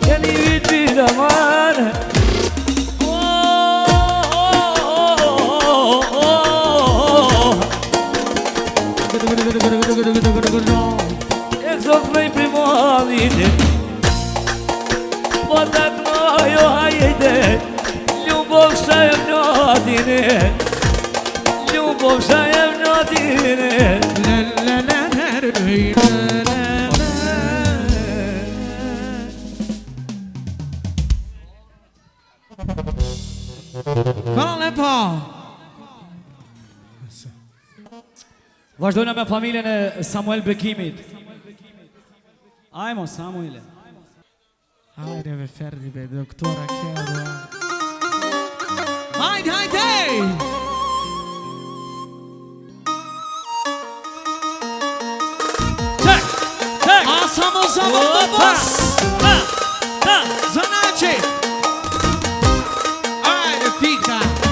Jeni vitë vida man. dine Po të knojo hajde Ljubov shajem në dine Ljubov shajem në dine Hvala lepo. Vazhdojnë me familjen e Samuel Bekimit. Ajmo, Samuele. Hajde ve Ferdi be, doktora Kjero. Hajde, hajde! Ček, ček! A samo bas! Zanači! Ajde, tika!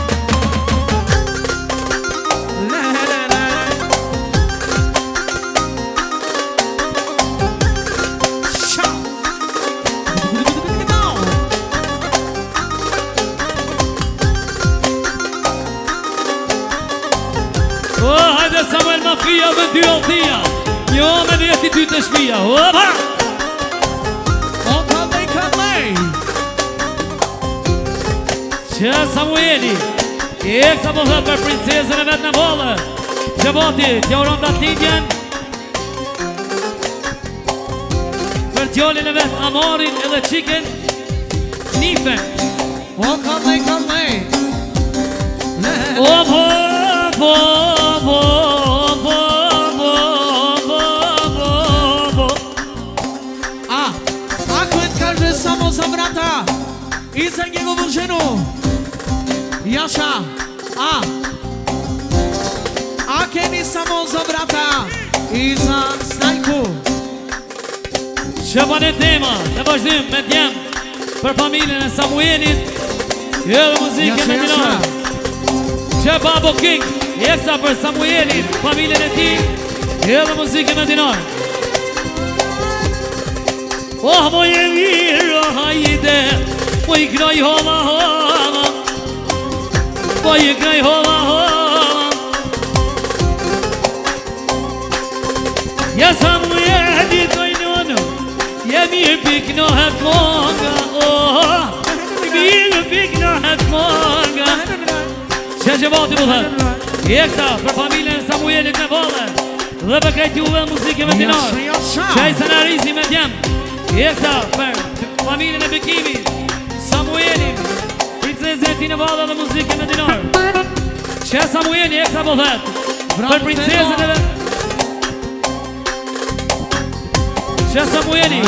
Hajde Samuel Mafia me dy altia Jo me njëti ty të shpia Opa! O kallej Që Samueli Eksa po thët për princesën e vetë në bollë Që boti t'ja uron datindjen Për t'jollin e vetë Amorin edhe qiken Nifen O kallej Opo Ako e t'każe samo za brata I za jego drużynu Jasza A keni samo za brata I za Stajku Që bane tema Në vazhdim me t'jem Për familjen e Samuelit Edhe muzikën e minar Që Babo King Eksa për Samuelin Familjen e ti Edhe muzikën e dinar Oh, moje mirë, hajde Po i kraj hova hova Po i kraj hova hova Ja Samueli dojnonu Ja mirë piknohet monga Oh, mirë piknohet monga Që bati mu thë Eksa për familjen e Samuelit në bolle Dhe për krejt juve muzike me dinar Që i scenarizi me djem Eksa për familjen e Bekimit Samuelin Princezën e ti në bolle dhe muzike me dinar Që Samueli eksa po thet Për princezën e vetë Që Samueli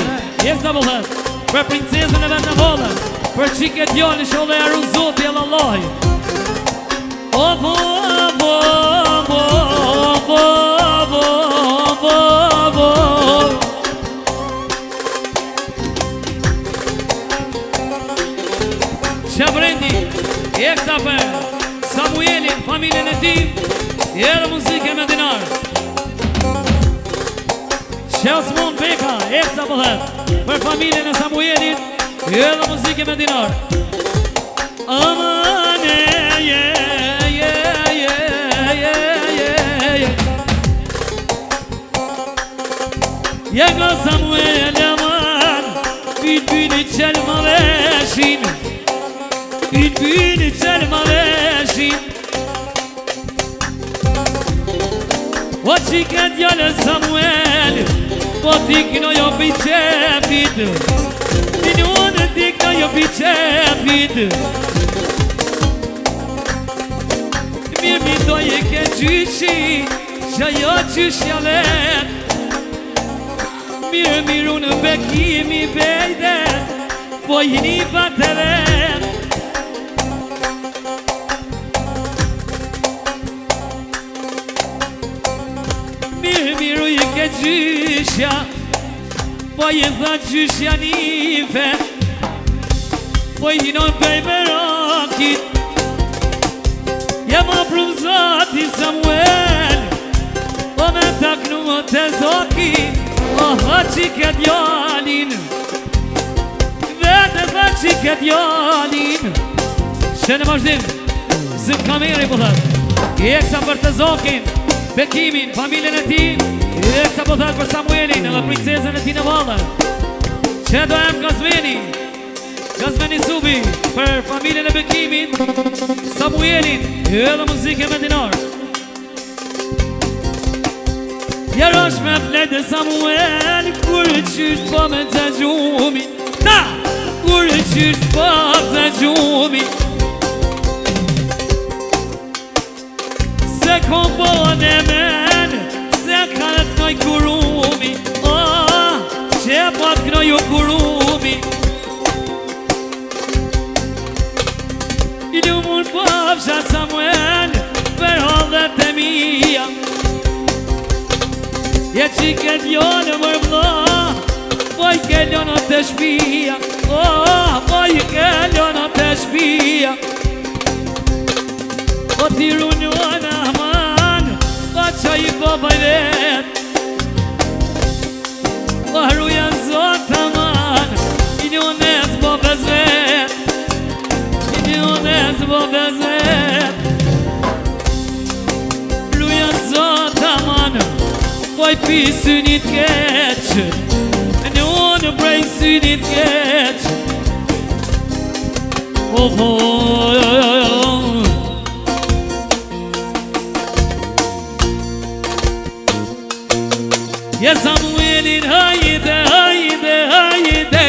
eksa po thet Për princezën e vetë në bolle Për qiket djali shodhe arun zoti e lallahi Opo Që brendi Eksa për Samuelin Familjen e ti Edhe muzike me dinar Që Osmon Beka Eksa po thet Për familjen e Samuelin Edhe muzike me dinar Amane Jega Samuel aman Bülbülü çelma versin Bülbülü çelma versin O çiket yale Samuel O tikno yo biçepid Dinun tikno yo biçepid Mi doje ke gjyshi Që jo gjyshja vet Mirë miru në Bekimi bejde Po jini bate vet Mirë miru i ke gjyshja Po i dha gjyshja nife Po jinon bejme rakit Jema prum zati Samuel O me taknu të zoki O ha qike djalin Vete ha qike djalin Që në vazhdim Zë kameri po thët Eksa për të zokin Bekimin, familjen e ti Eksa po thët për Samuelin Edhe princezën e ti në valë Që do em Gazmeni Subi për familjen e Bekimit, Samuelin, edhe muzike me dinar. Jarosh me flete Samuel, kur qysht po me të gjumi. Ta! Kur qysht po të gjumi. Se kompon e men, se ka të knoj kurumi. Që po të knoj u kurumi. Ilu mund pafsha Samuel, për hallet e mija. Je qike t'jonë mërë vla, poj ke ljonë të shpia. Poj ke ljonë të shpia. O t'i runjona man, pa qa i po bëj vet. O rruja zota man, i njënes po bez vet. Njënes po bez vet. Rruja zota man, poj pi synit keq. Njënë prej synit keq. Je Samuelin hajde, hajde, hajde.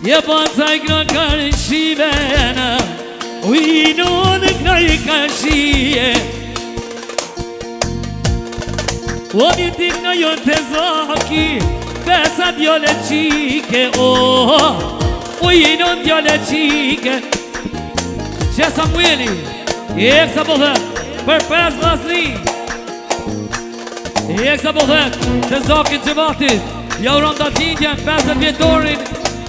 Je pancaj kna kërë shivena, ujno në kërë kërshie. O një tik në jo të zaki, besa djole qike. Ujno në djole qike. Që Samueli, i eksa po thët, për 5 vlasni. I eksa po thët, të zakin që batit, ja uron të tindjen 50 vjetorin.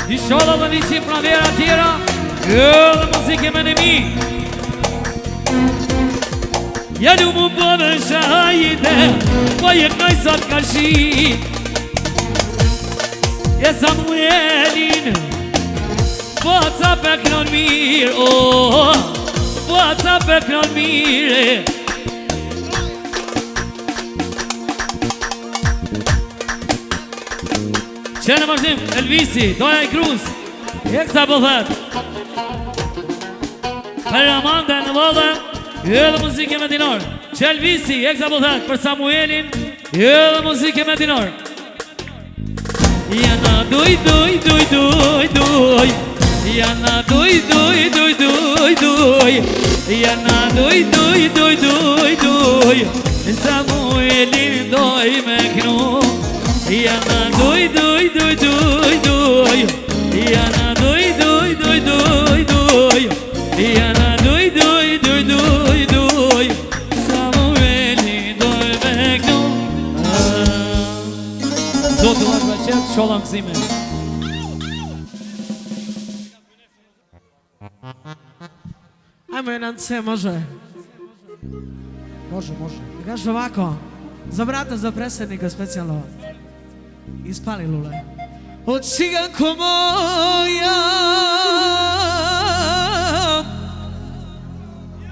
I shola dhe një qim pranvera tjera, edhe muzike me në mi. Ja lu mu bëve shahajde, po je knoj sot ka shi. Je Samuelin, po ca pe knon mirë. Po ca pe knon mirë. Që në vazhdim, Elvisi, Doja i Kruz, eksa po thët. Për Amanda në vëllë, edhe muzike me dinar. Që Elvisi, eksa po thët, për Samuelin, edhe muzike me dinar. Jana duj, duj, duj, duj, duj. Jana duj, duj, duj, duj, duj. Jana duj, duj, duj, duj, duj. Samuelin doj me knu. Jana duj, duj, duj, duj, duj. Jana duj, duj, duj, duj, duj. Jana duj, duj, duj, duj, duj. Samueli doj me knu. Zotë lakë me qëtë, shola mësime. Ajme në nëse, može. Može. Kažu ovako, za brata za predsjednika specijalno. Ispali lule. O ciganko moja,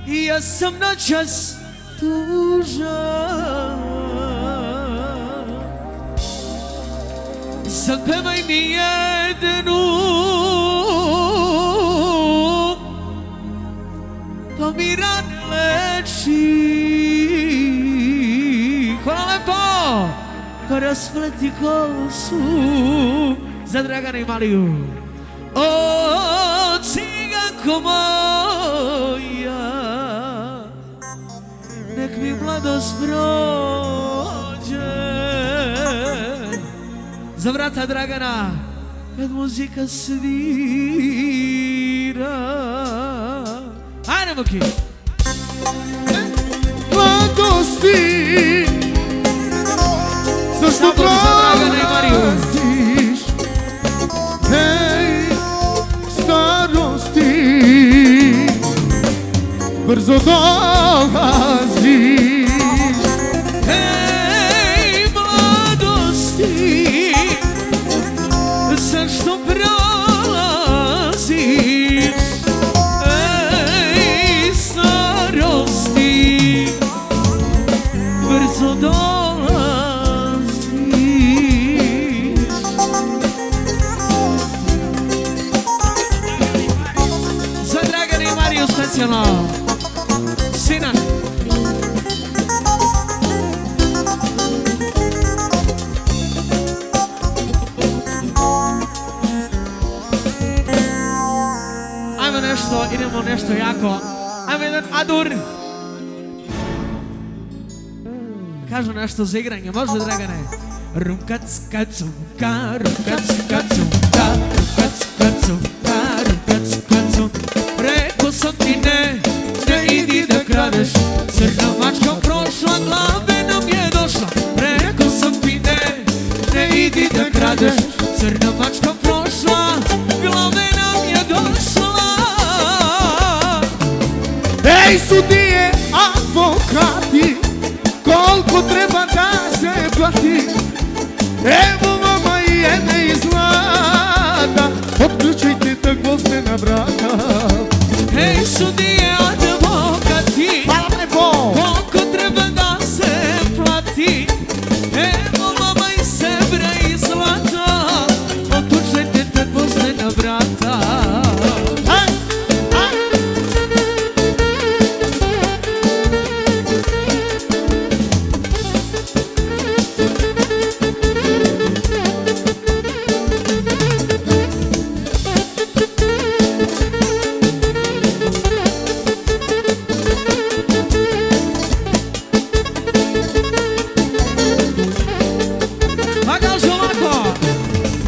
ja sam noćas tužan. Zapevaj mi jednu, pa mi rane leči. Hvala lepo! Pa raspleti kosu za Dragana i Maliju. O, ciganko moja, nek mi mladost prođe. Za brata Dragana, kad muzika svira. Ajde, Muki! Mladosti, zašto prolaziš, hej, starosti, brzo dolaziš, hej, mladosti, zašto prolaziš, hej, starosti, brzo dolaziš. Sensacional. Sinan. Ajmo nešto, idemo nešto jako. Ajmo jedan adur. Kažu nešto za igranje, može Dragane? Rumkac-kacunka, rumkac-kacunka, rumkac-kacunka, rumkac-kacunka. Rekao sam ti ne idi da kradeš. Crna mačka prošla, glave nam je došla. Rekao sam ti ne idi da kradeš. Crna mačka prošla, glave nam je došla. Ej, sudije, advokati, koliko treba da se plati? Evo vama i jedne iz zlata, otključajte ta gvozdena vrata. Ej, sudije, advokati, Hvala lepo! koliko treba da se plati? Evo mama i sebra i zlata, otključajte ta gvozdena vrata.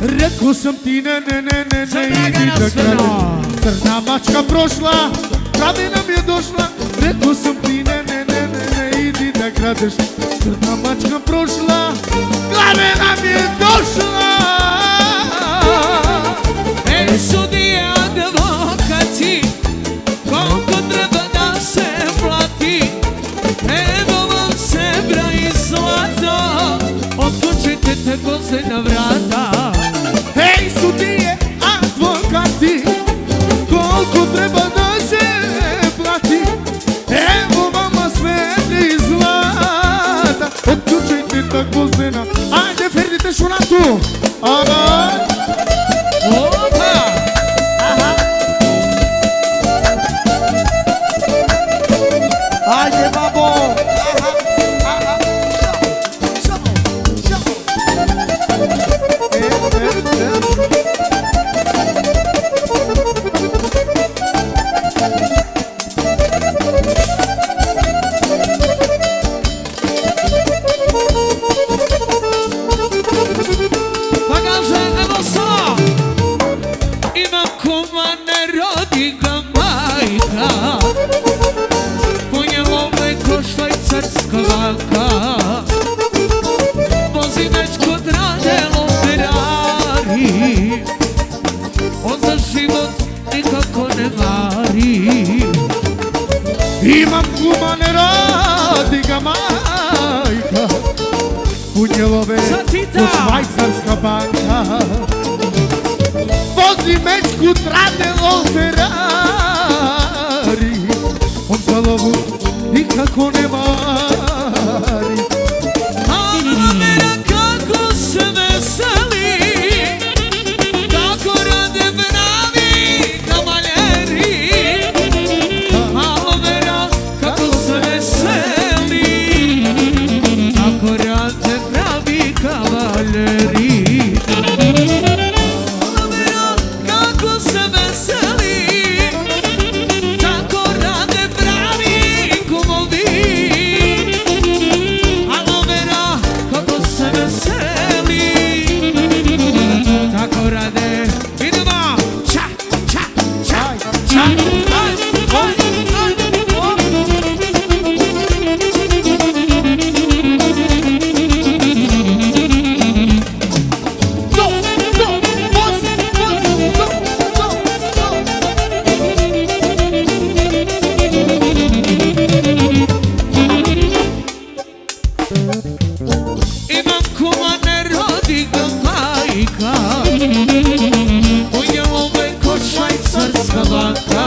Rekao sam ti ne idi da kradeš. Crna mačka prošla, glave nam je došla. Rekao sam ti ne idi da kradeš. Crna mačka prošla, glave nam je došla. Ej, sudije, advokati, koliko treba da se plati? Evo vam sebra i zlata, otključajte te gvozdena vrata. Hej, sudije, advokati, koliko treba da se plati? Evo vama sve iz zlata, otključajte ta gvozdena. Ajde, ferdite šunatu! Aha! Opa! Ajde, babo! Pa kaže, evo sa, imam kuma, ne rodi ga majka, ponijelo me ko švajcarska vanka, vozi već kod Radelo Ferrari, on za život nikako ne mari. Imam kuma, ne radi ga majka, punjelove Za Tita! u švajcarska banka. Vozi mečku Radelo Ferrari, on za lovu nikako ne mari. A mera kako se veseli, kako rade pravi kavaljeri. Alo mera kako se veseli, kako rade pravi kavaljeri. Alo mera kako se veseli, tako rade pravi kumovi. Alo mera kako se veseli, tako rade. Idemo! Ča, ča, ča, ča, aj, aj, aj, o. Imam kuma, ne rodi ga majka, ponijelo me ko švajcarska banka,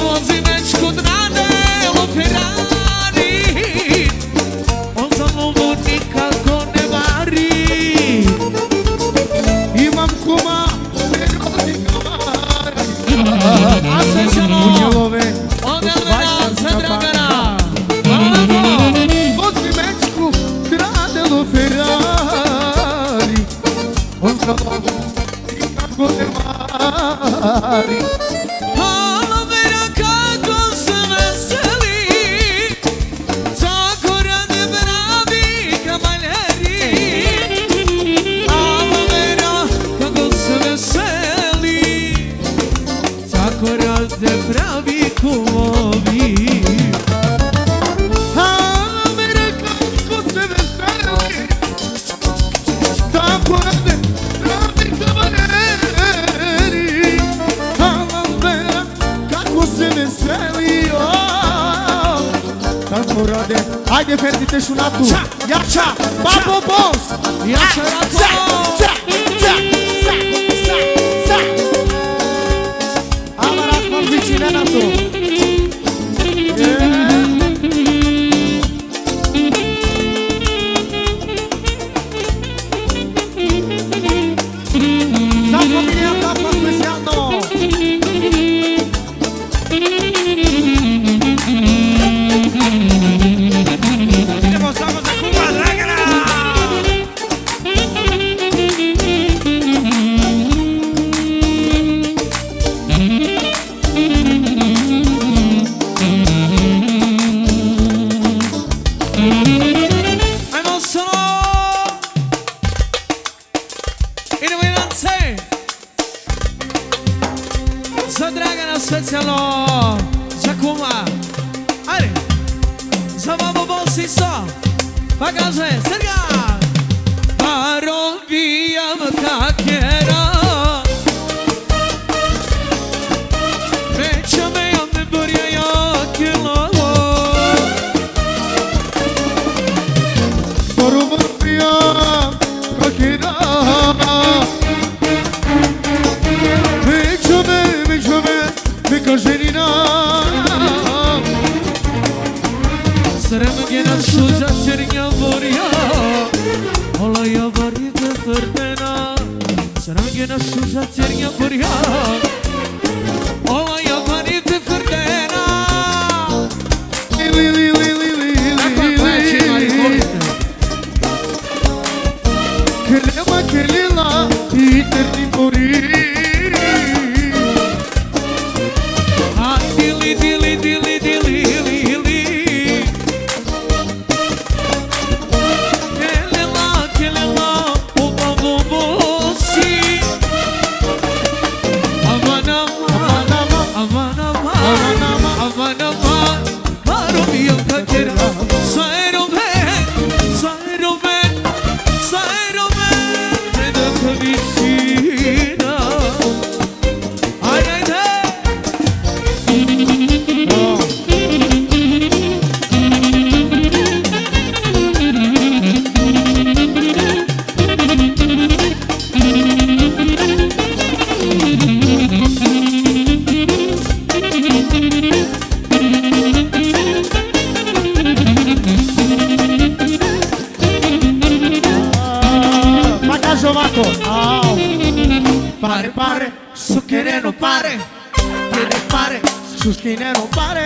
vozi već kod Radelo Ferrari, on za lovu nikako ne mari. Imam kuma, ne radi ga majka. A se ćemo stari. Halo vera kako se veseli, tako rade bravi kavaleri. Halo vera kako se veseli, tako rade pravi kumovi. Halo vera kako se veseli, tako rade pravi kavaleri. Halo vera kako se veseli, tako rade. Ajde Ferdi Šunatu, jača, Babo Boss, Jača Rako. Ama Rahman Biçine Natu. Za familia Tapa specijalno. Idemo samo za kuma Dragana. Ajmo solo. Idemo jedan C. Za Dragana specijalno. Za kuma. Ajde. Za Babo Boss isto. Pa kaže Serga. Pa robijam kakera. Veća me ja me borja jakela. Porubija kakira. Međome, meka ženina. Sremgena šuđa černja borja. Ola ja bari te frdena. Sremgena šuđa černja borja. Ola ja bari te frdena. Kelema kelila iterni mori. A dili dili dili dili dili. Kelela kelela o Babo Bossi. Aman aman aman aman aman aman. Marobiyam kakera. Saero ben ne de kavişina. Haydi haydi. Macajovato. Pare, so che non pare, che ne pare. Sus que no pare.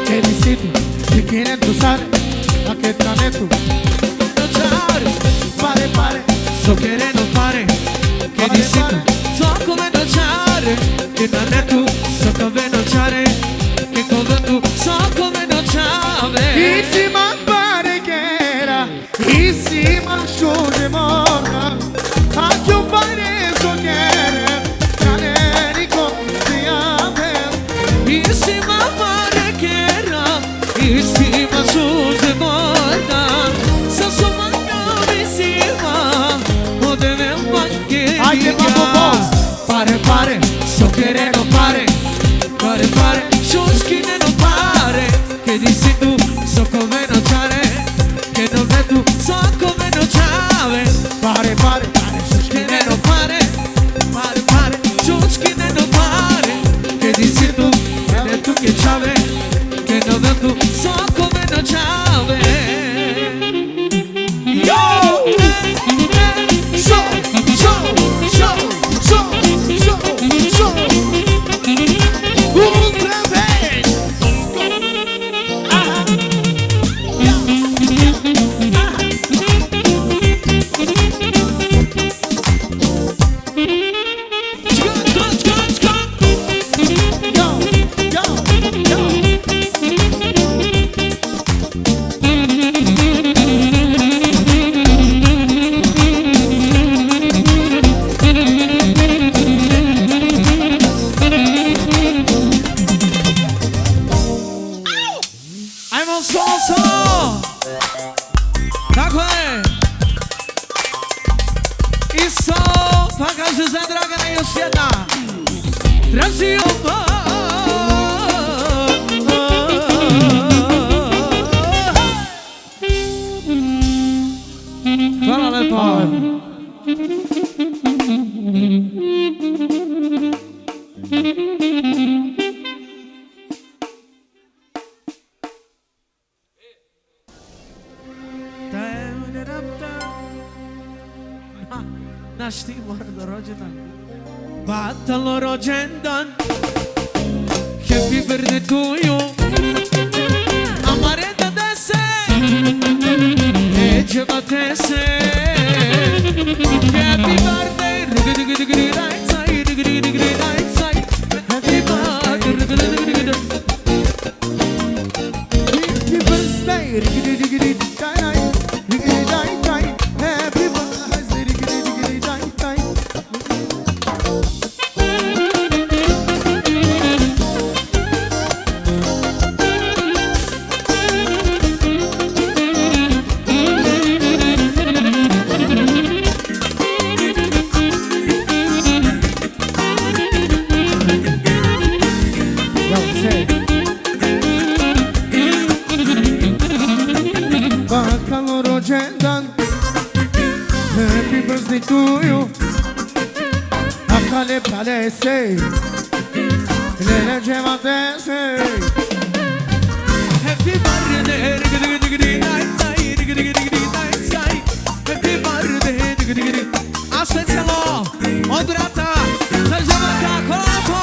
Que visito, si quieren usare. A que tranetu. Pare. So che non pare, che di sito, so come nociare, che non è tu, so come nociare, che come tu, so come nociare. Y si más pare que era. Y si más yo de mona. A yo pare so quiere. Canerico si ame. Isima pare che era, isima su se morta, sa so manca visima, o deve manche. Ai de Babo Boss. Pare, so che non pare, pare, scioschi non pare, che dici tu, so come nociare, che non è tu, so come nociare. Pare. Che non pare, scioschi non pare, che dici tu, e tu che c'ave, che non è tu, so come nociare. Yo! Outra vez. tražio Hvala lepo. Naš ti mora do rođendan. Batalo rođendan, happy birthday to you. Amareta dese, eceva tese. Happy birthday, right side, right side. Happy birthday, Happy birthday to you. Akale palese, lele cevatese. happy birthday, right side, right side. Happy birthday, aspettalo, odrata, sajavata, colato.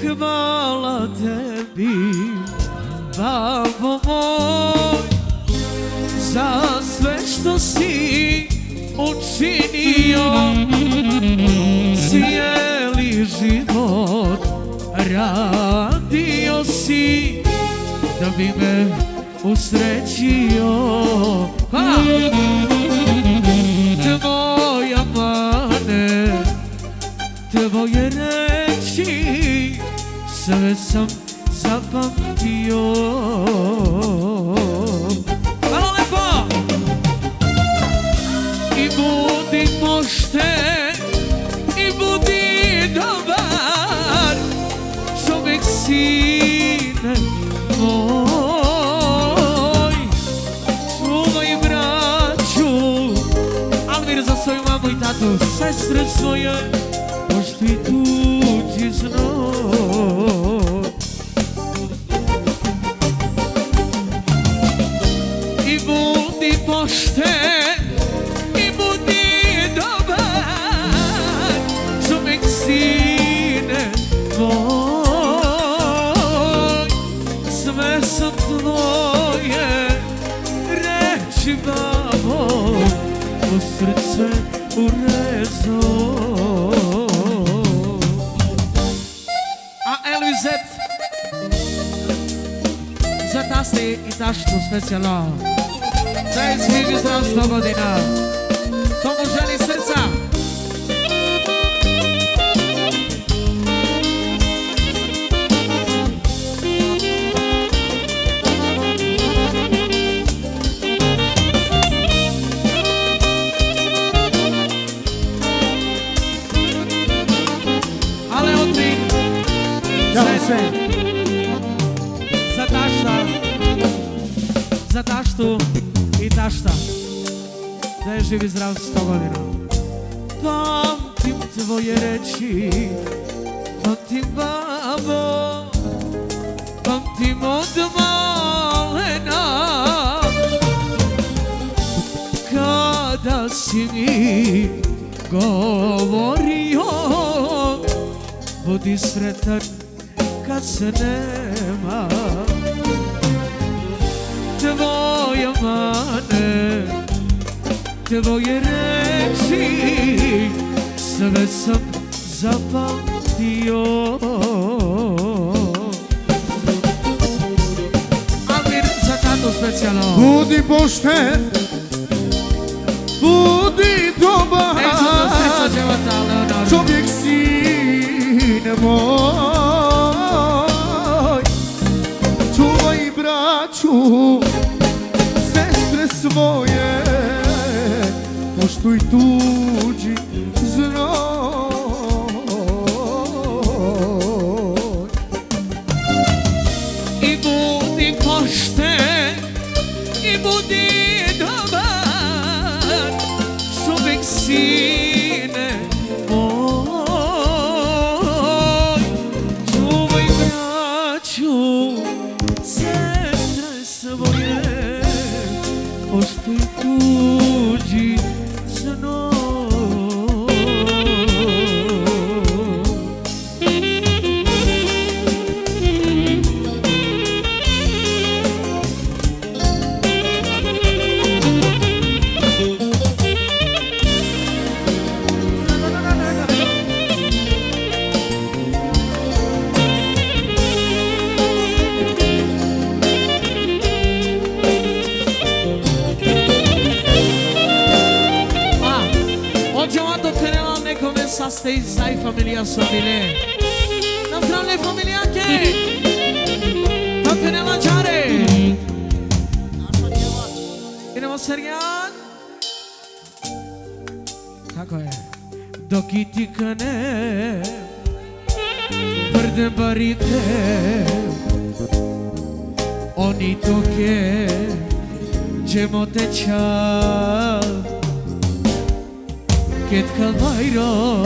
Hvala tebi, babo moj, za sve što si učinio. Cijeli život radio si da bi me usrećio. Tvoja mane, tvoje reči, sve sam zapamtio. Hvala lepo! I budi pošten, i budi dobar, čovjek sine moj. Svoj mamu i tatu, sestre svoje, pošto i tuđi znoj. I budi pošten, i budi dobar, čovjek sine moj. Sve sam tvoje reći, babo, u srce urezo. A Elvizet za taste i taštu specijalno. Da je svi zdrav 100 godina. To mu želi srca. Za tašta, za taštu i tašta, da je živi zdrav 100 godina. Pamtim tvoje reči, pamtim babo, pamtim od malena, kada si mi govorio, budi sretan kad se nema. Tvoje mane, tvoje reči, sve sam zapamtio. Amir za tatu specijalno. Budi pošten, budi dobar, čovjek sine moj. Čuvaj braću, sestre svoje, poštuj tuđi znoj. I budi pošten, i budi dobar, čovjek sine moj. Čuvaj braću, sestre svoje, poštuj tuđi znoj. Sastei sai familia Sobile. Nostra le famiglie anche. Fate mangiare. Idemo serijan. Tako je. Dok i ti kane Prdem barite Oni toke Gjemo te qa Ket kalvajro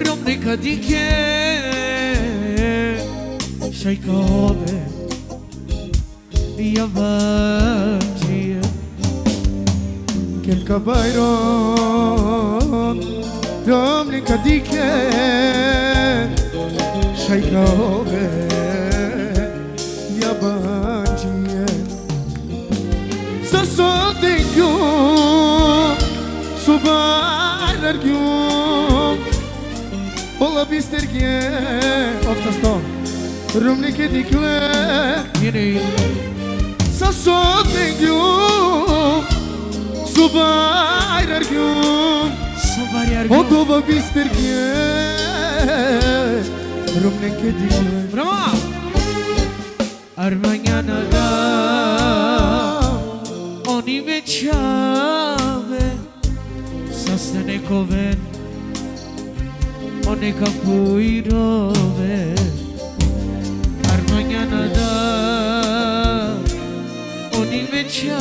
Romni ka dike Shajka ove Javanjie Ket kalvajro Romni ka dike Shajka ove Javanjie Sasode gjum Subar gjum Ola bistergje Ofta ston Rumni ke dikle Njeni Sasode gjum Subar gjum Sobar gjum Odova bistergje Rumni ke dikle Bravo Armanjana da Oni većave Sa neko ven One capuirove Ar mañana da Oni većave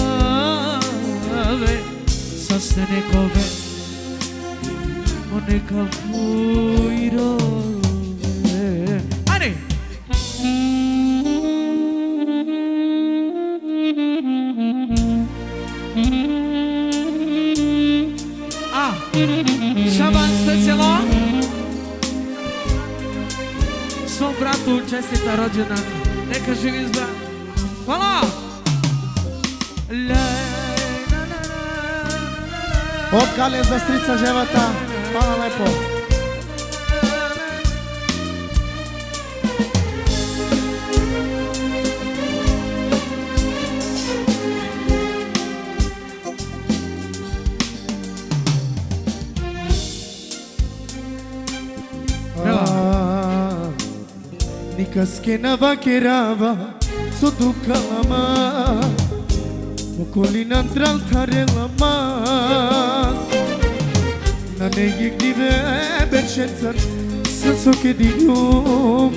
Sa se ne kove One ka fujro Ani Шабан specijalno Svom bratu čestita rođendan Neka živi zdrav Hvala Opkale za strica Ževata. Hvala lepo. Nikaskena vakerava Soduka lama Okolina ndraltare lama Na ne jignive berşetzer Sınso kediyum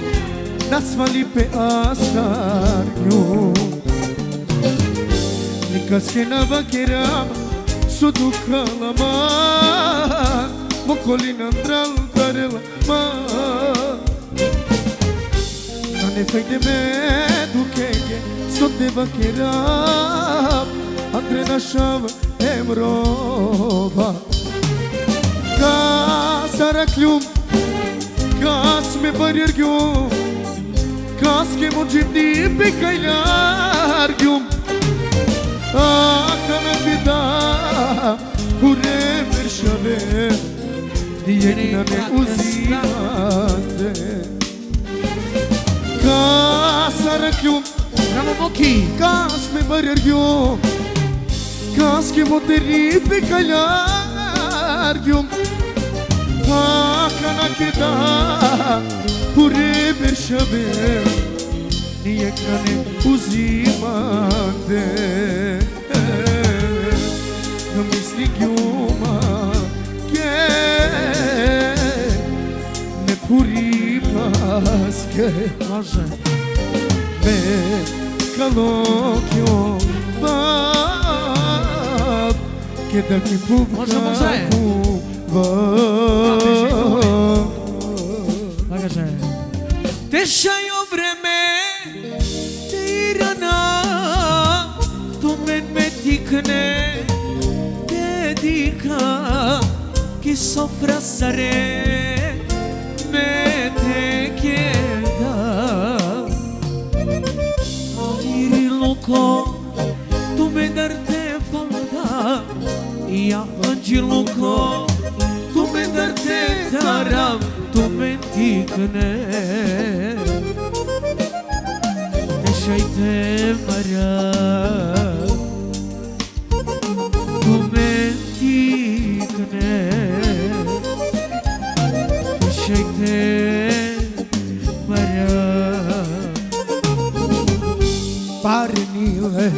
Nasvali pe astar yum Nikaskena vakeram Soduka lama Okolina ndraltare lama Ne fejde me dukenje Sot ne vakeram Andre našav emrova Kas arakljum Kas me barjergjum Kas ke mu gjimdi pe kajlargjum Akana vida Ure mërshave Dijenina ne uzimate Kas arakljum Bravo Moki Kas me barjergjum Kas ke mu të ripe kalargjum Akana kita Ure mërshave Nije krane uzimate Në misli gjuma Ke Ne puri paske Može Me kalokjo bab Kada ki Može, može. Lagaže Tešajo vreme Tirana Tu men me tikne Dedika Ki sofra sare Me te kjeda Airi luko Tu me darte falda Ja anđi luko Tu me darte taram Tu me tikne Teşayte mara Tu me tikne Teşayte mara Parnile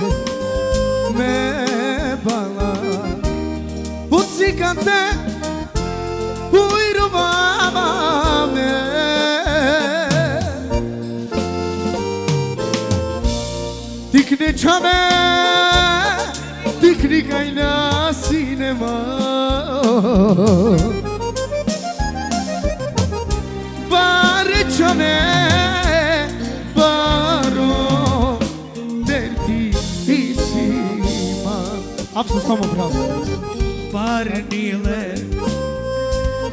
me bala Pucikante Ujruvama me Tikne çame Tikni kayna sinema Bare çame Baro Derdi isima Apsız tamam bravo Parnile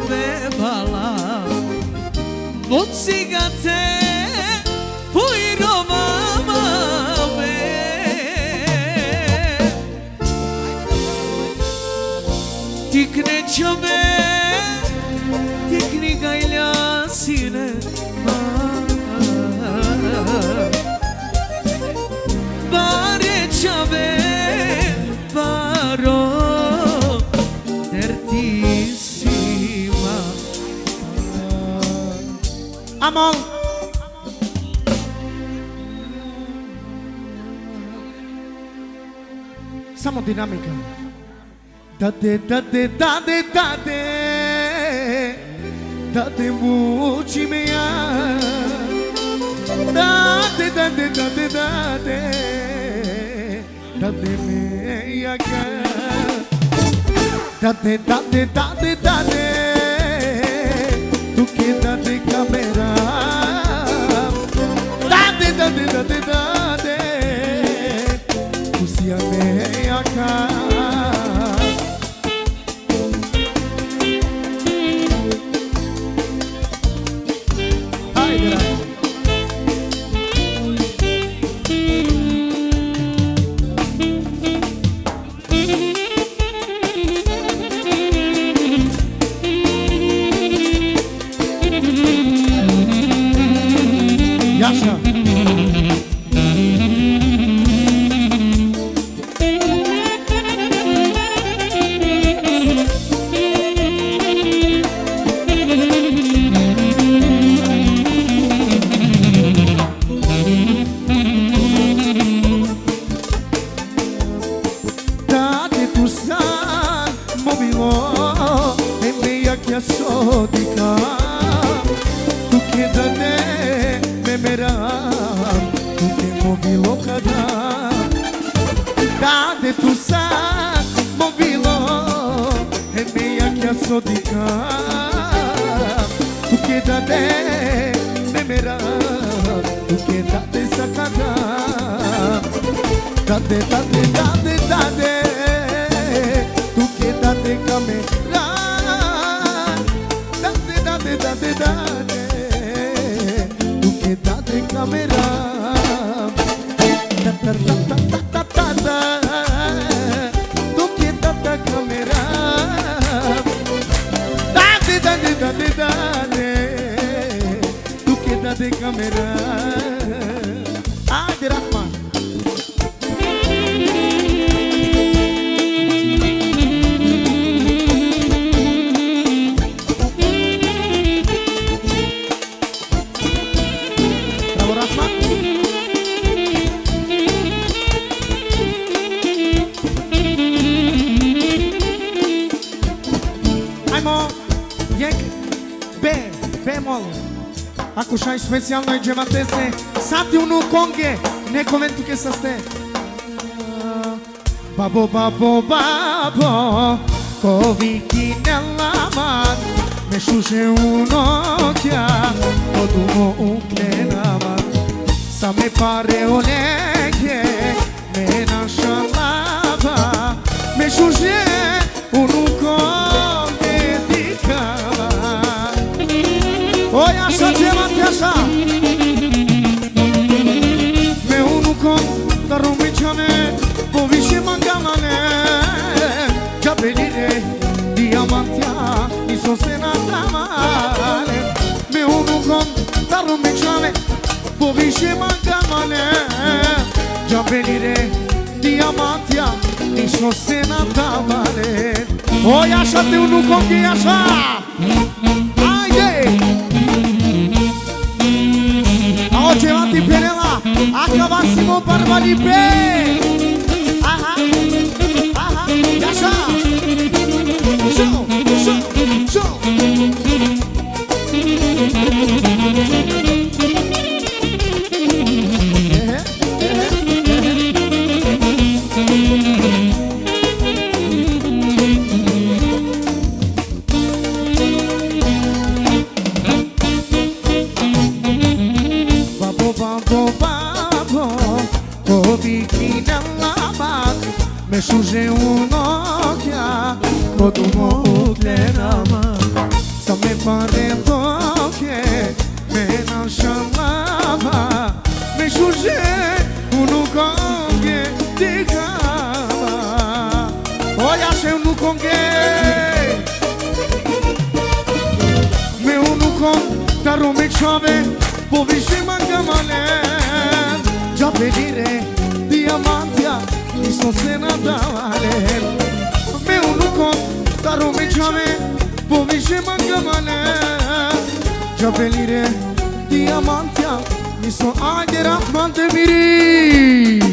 me bala Pucikante Ujruvama me Tikne çame Tikni gajla sine Bare çame Baro Dertisima Aman Samo dinamika Dade, dade, dade, dade Dade muci me ja Dade, dade, dade, dade Dade me ja ka Date, date, date, date, tu che date camera. Date, date, date, date, tu sia me a casa. Jasha. Date tu san mobilo e meia che assodica tu che da te tu che mobilo cada. Date tu san mobilo e meia che assodica tu che da te tu che da te sacada. Date, date, date, date, tu che date camera. Date, date, date, date, tu che date camera. Da, da, da, da, da, da, da, tu che date camera. Date, date, date, date, tu che date camera. Adi Rahman. Ako shaj specijalnoj džematese Sati unu konge Ne komentu ke sa ste Babo, babo, babo Ko viki nelaman Me shushe unokja Odumo uklenaman Sa me pare olege Me nasha lava Me shushe unukonge dikava Oj, așa gemat așa Me unukom da rumičane Poviše mangalane Džabelire diamantja Niso se nadamale Me unukom da rumičane Poviše mangalane Džabelire diamantja Niso se nadamale Oj, așa te unukom ki așa Ajde Oggi avanti Penela, accavassimo Parvalipe. Aha, aha, Yasha. Show, show, show. Me shuje unokja Kodumo uklenama Sa me pare toke Me nasha lava Me shuje unukonge dikava Oja se unukonge Me unukon Darume qave Po vishi mangamale Gjapelire Diamantja Niso se nadavale Me unukom Darume qave Po vishi mangamale Gjapelire Diamantja Niso ajde Rahman te miri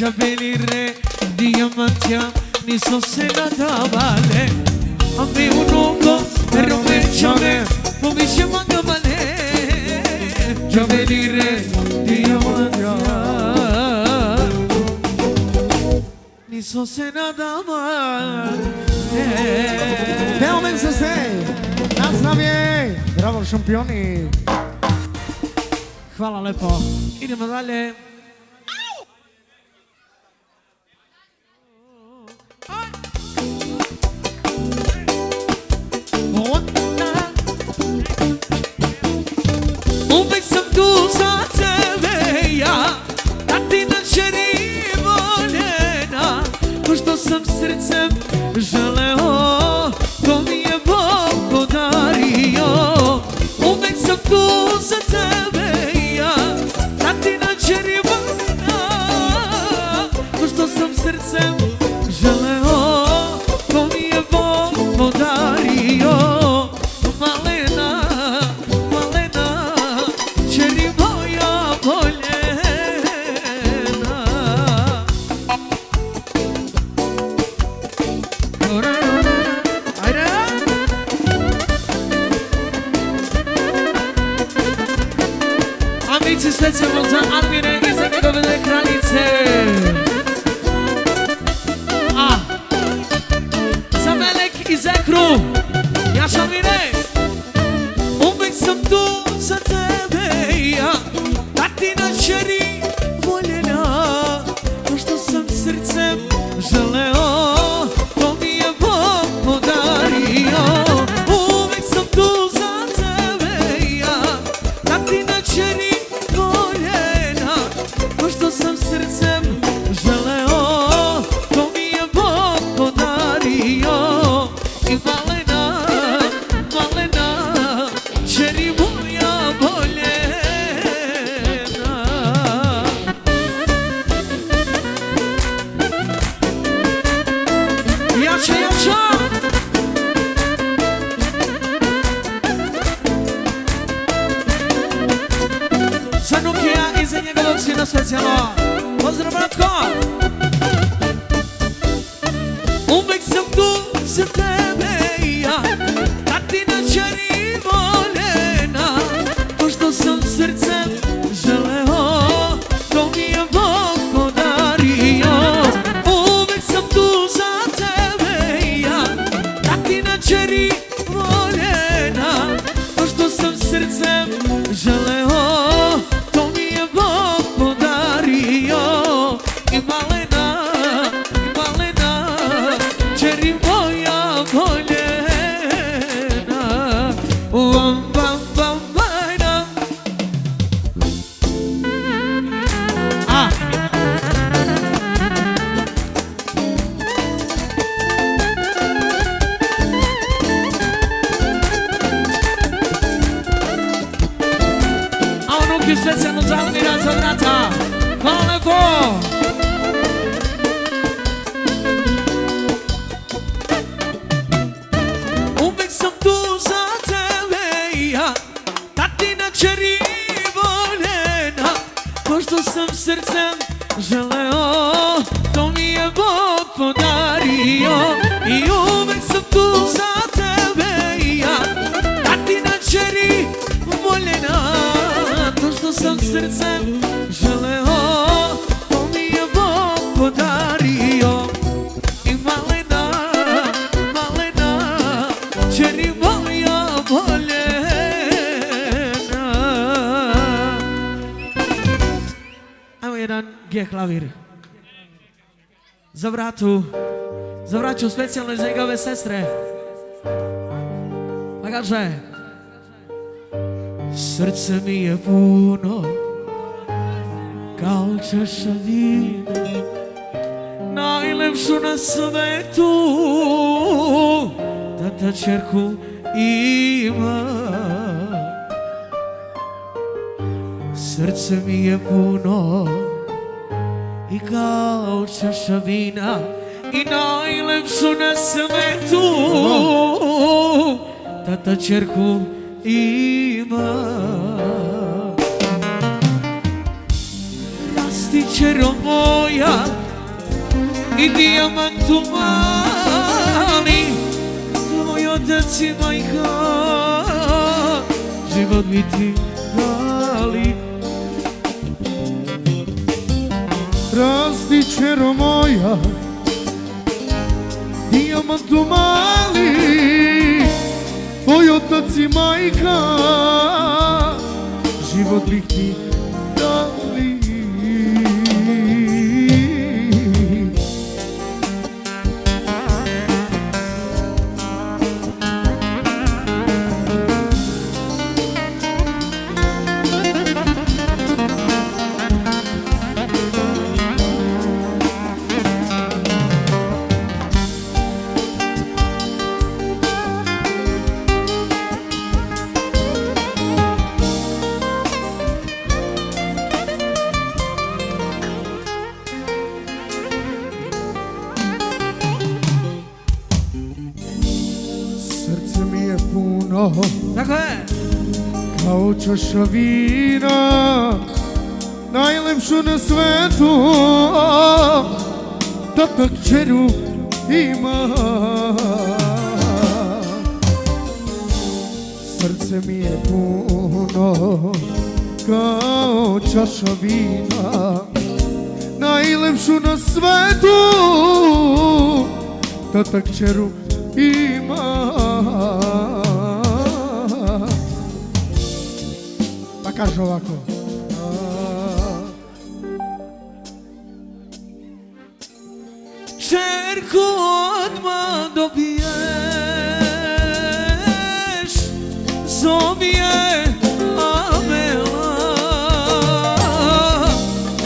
Giabelire, diamantia, ni so se nadavale. A me un uomo, per rompere, come si manca male. Giabelire, diamantia, ni so se nadavale. Teo Mencese, nazdravje! Bravo šampioni! Hvala lepo. Idemo dalje. Uvek sam tu za tebe ja, da ti na čeri voljena. To što sam srcem želeo, to mi je Bog podario. Uvek sam tu za tebe ja, da ti na čeri voljena. To što sam srcem želeo, to mi je Bog podario. Malena, malena, čeri moja voljena. Ajde! Amici, specijalno za Almire i za njegove kraljice. Za Melek i Zekru. Jaša Mire. Uvek sam tu za tebe ja, da ti na čeri voljena. To što sam srcem želeo, to mi je Bog podario. Uvek sam tu za tebe ja, da ti na čeri voljena. To što sam srcem želeo, to mi je Bog podario. I malena, malena, čeri moja voljena. Jača, jača! Za Nukija i za njegovog sina specijalno. Pozdrav, bratko! Uvek sam tu za tebe ja, da ti na čeri voljena. To što sam srcem želeo, to mi je Bog podario. Uvek sam tu za tebe ja, da ti na čeri voljena. To što sam srcem želeo, to mi je Bog podario. I malena, čeri moja voljena. Vam, vam, vam, vajna. A unuki specijalno za Almira, za brata. Hvala lepo. Uvek sam tu za tebe ja, da ti na čeri voljena. To što sam srcem želeo, to mi je Bog podario. I uvek sam tu za tebe ja, da ti na čeri voljena. To što sam srcem želeo, to mi je Bog podario. I malena, malena, čeri moja voljena. Ajmo jedan G klavir. Za braću specijalno za njegove sestre. Pa kaže: srce mi je puno kao čaša vina, najlepšu na svetu, tata čerku ima. Srce mi je puno i kao čaša vina, i najlepšu na svetu, tata čerku ima. Rasti čero moja i dijamantu mali, tvoj otac i majka život bi ti dali. Rasti čero moja, dijamantu mali, tvoj otac i majka život bih ti dali. Srce mi je puno Tako je. kao čaša vina, najlepšu na svetu, tata kćeru ima. Srce mi je puno kao čaša vina, najlepšu na svetu, tata kćeru ima. Pa kaže ovako. Čerku odmah dobiješ, zovi je Amela,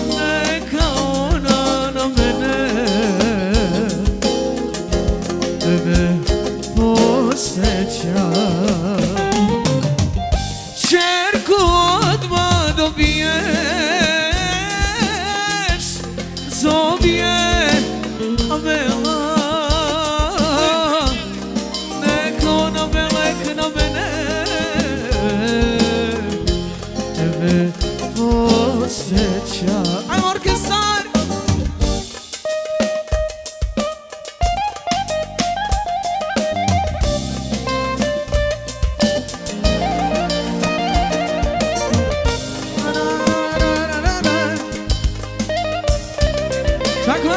neka ona na mene tebe posjeća. Čerku odmah dobiješ, zovi je Amela, neka ona melek na mene tebe posjeća. Ajmo orkestar! Tako je!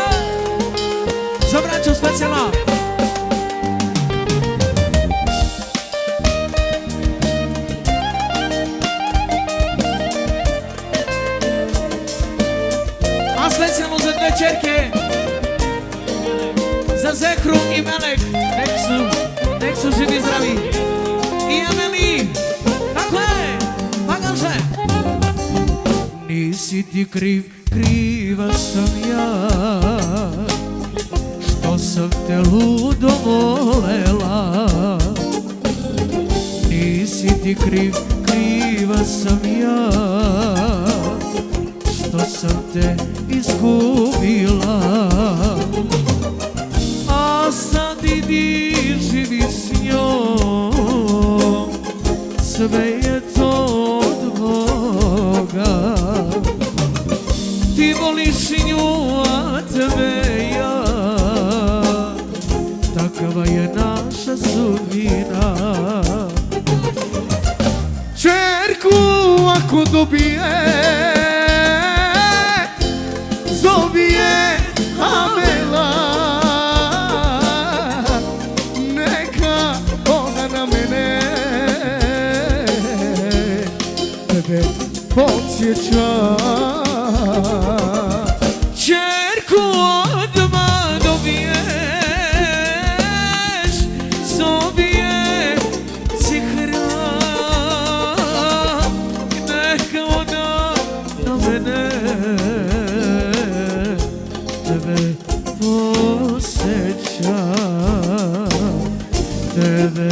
Za braću specijalno! A specijalno za dve čerke, za Zekru i Melek, nek su živi zdravi. I Emeli, tako je, pa kaže. Nisi ti kriv, kriva sam ja, što sam te ludo volela. Nisi ti kriv, kriva sam ja, što sam te izgubila. A sad idi živi s njom, sve je to od Boga. Ti voliš nju, a tebe ja, takva je naša sudbina. Čerku ako dobije, zovi je Amela, neka ona na mene tebe podsjeća. Čerku odmah dobiješ, zovi je Zihra, neka ona na mene tebe posjeća, tebe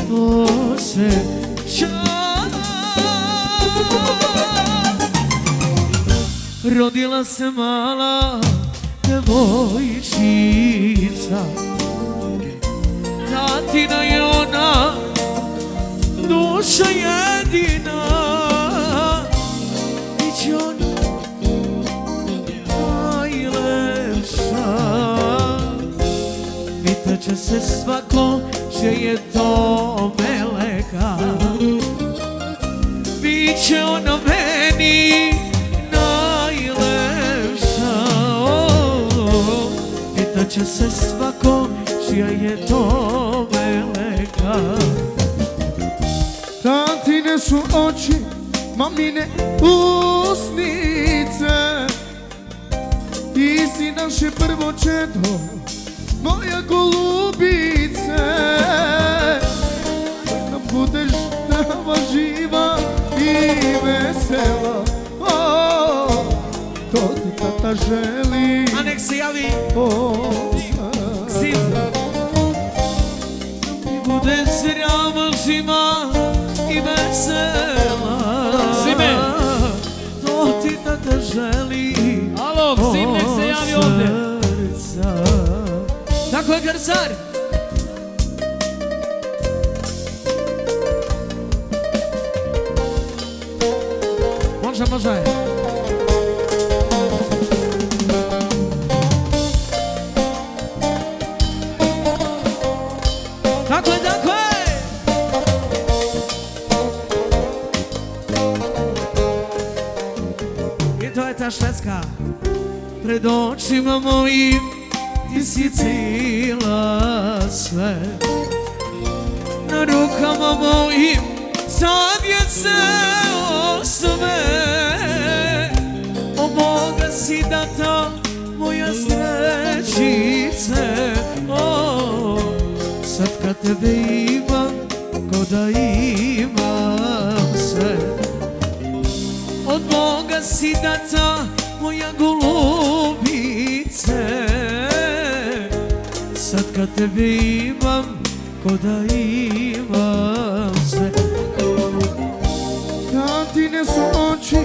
posjeća. Rodila se mala devojčica, tatina je ona, duša jedina. Biće ona se svako že je to meleka. Biće ona meni najlepša, pitaće se svako čija je to meleka. Tatine su oči, mamine usnice, ti si naše prvo čedo, moja golubice. Da budeš zdrava, živa i vesela, to ti tata želi. A nek se javi Sin. bude zdrava, živa i vesela. Sime. To ti tata želi. Alo, Sim, nek se javi ovdje. Tako je, Grcar. Može, može. Tako je, tako je. I to je ta Švedska. Pred očima mojim ti si cijela sve. Na rukama mojim sad je ceo sve. O Boga si data moja srećice. Sad kad tebe imam, ko da imam sve. Od Boga si data moja golubice. Sad kad tebe imam, ko da imam sve. Tatine su oči,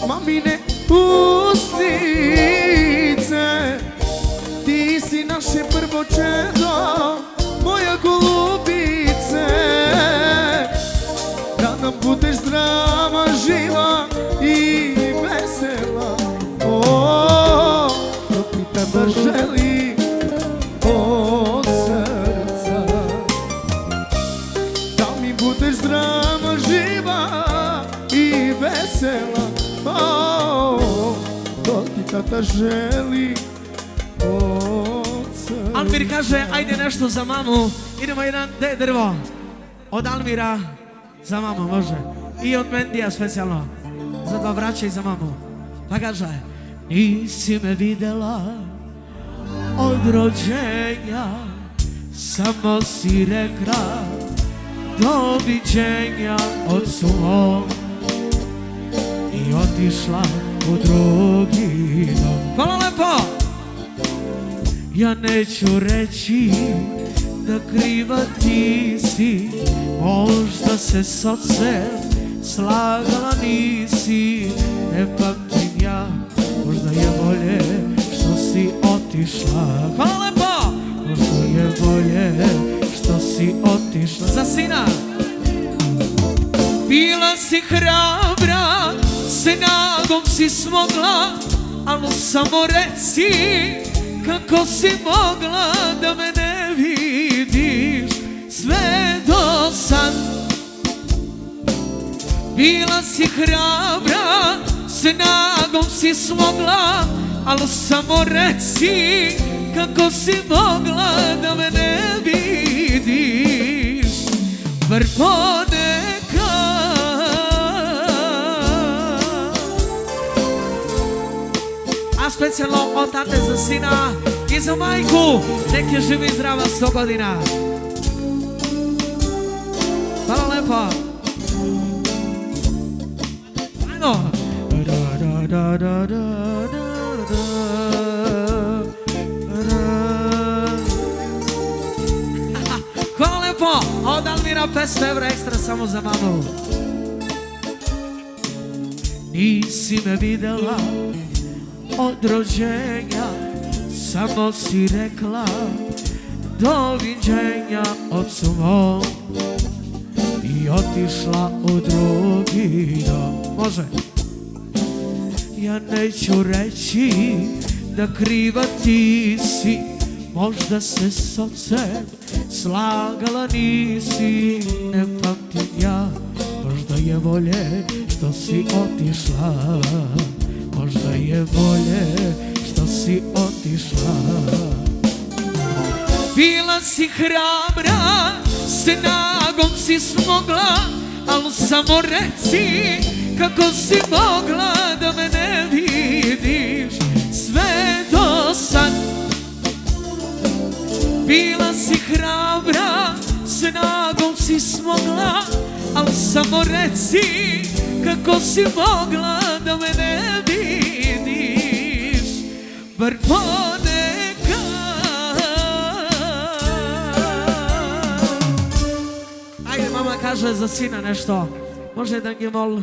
mamine usnice, ti si naše prvo čedo, moja golubice. Da nam budeš zdrava, živa i vesela, to ti tebe želi od srca. Da mi budeš zdrava, živa i vesela, to ti tata želi od srca. Almir kaže, ajde nešto za mamu. Idemo jedan drvo. Od Almira za mamu, može. I od Mendija specijalno. Za dva braća i za mamu. Pa kaže, nisi me videla od rođenja, samo si rekla doviđenja ocu mom i otišla u drugi dom. Hvala lepo! Ja neću reći da kriva ti si, možda se s ocem slagala nisi. Ne pamtim ja, možda je bolje što si otišla. Hvala lepo! Možda je bolje što si otišla. Za sina! Bila si hrabra, snagom si smogla, ali samo reci kako si mogla da me ne vidiš sve do sad. Bila si hrabra, snagom si smogla, ali samo reci kako si mogla da me ne vidiš. Bar ponekad. A specijalno od tate za sina i za majku, nek je živi i zdrava 100 godina. Hvala lepo. Ajmo. Hvala lepo. Od Almira 500 € ekstra samo za mamu. Nisi me videla od rođenja, samo si rekla doviđenja ocu mom i otišla u drugi dom. Može. Ja neću reći da kriva ti si, možda se s ocem slagala nisi, ne pamtim ja. Možda je bolje što si otišla, možda je bolje što si otišla. Bila si hrabra, snagom si smogla, al samo reci kako si mogla da me ne vidiš sve do sad. Bila si hrabra, snagom si smogla, al samo reci kako si mogla da me ne vidiš bar ponekad. Ajde, mama kaže za sina nešto. Može da nje mol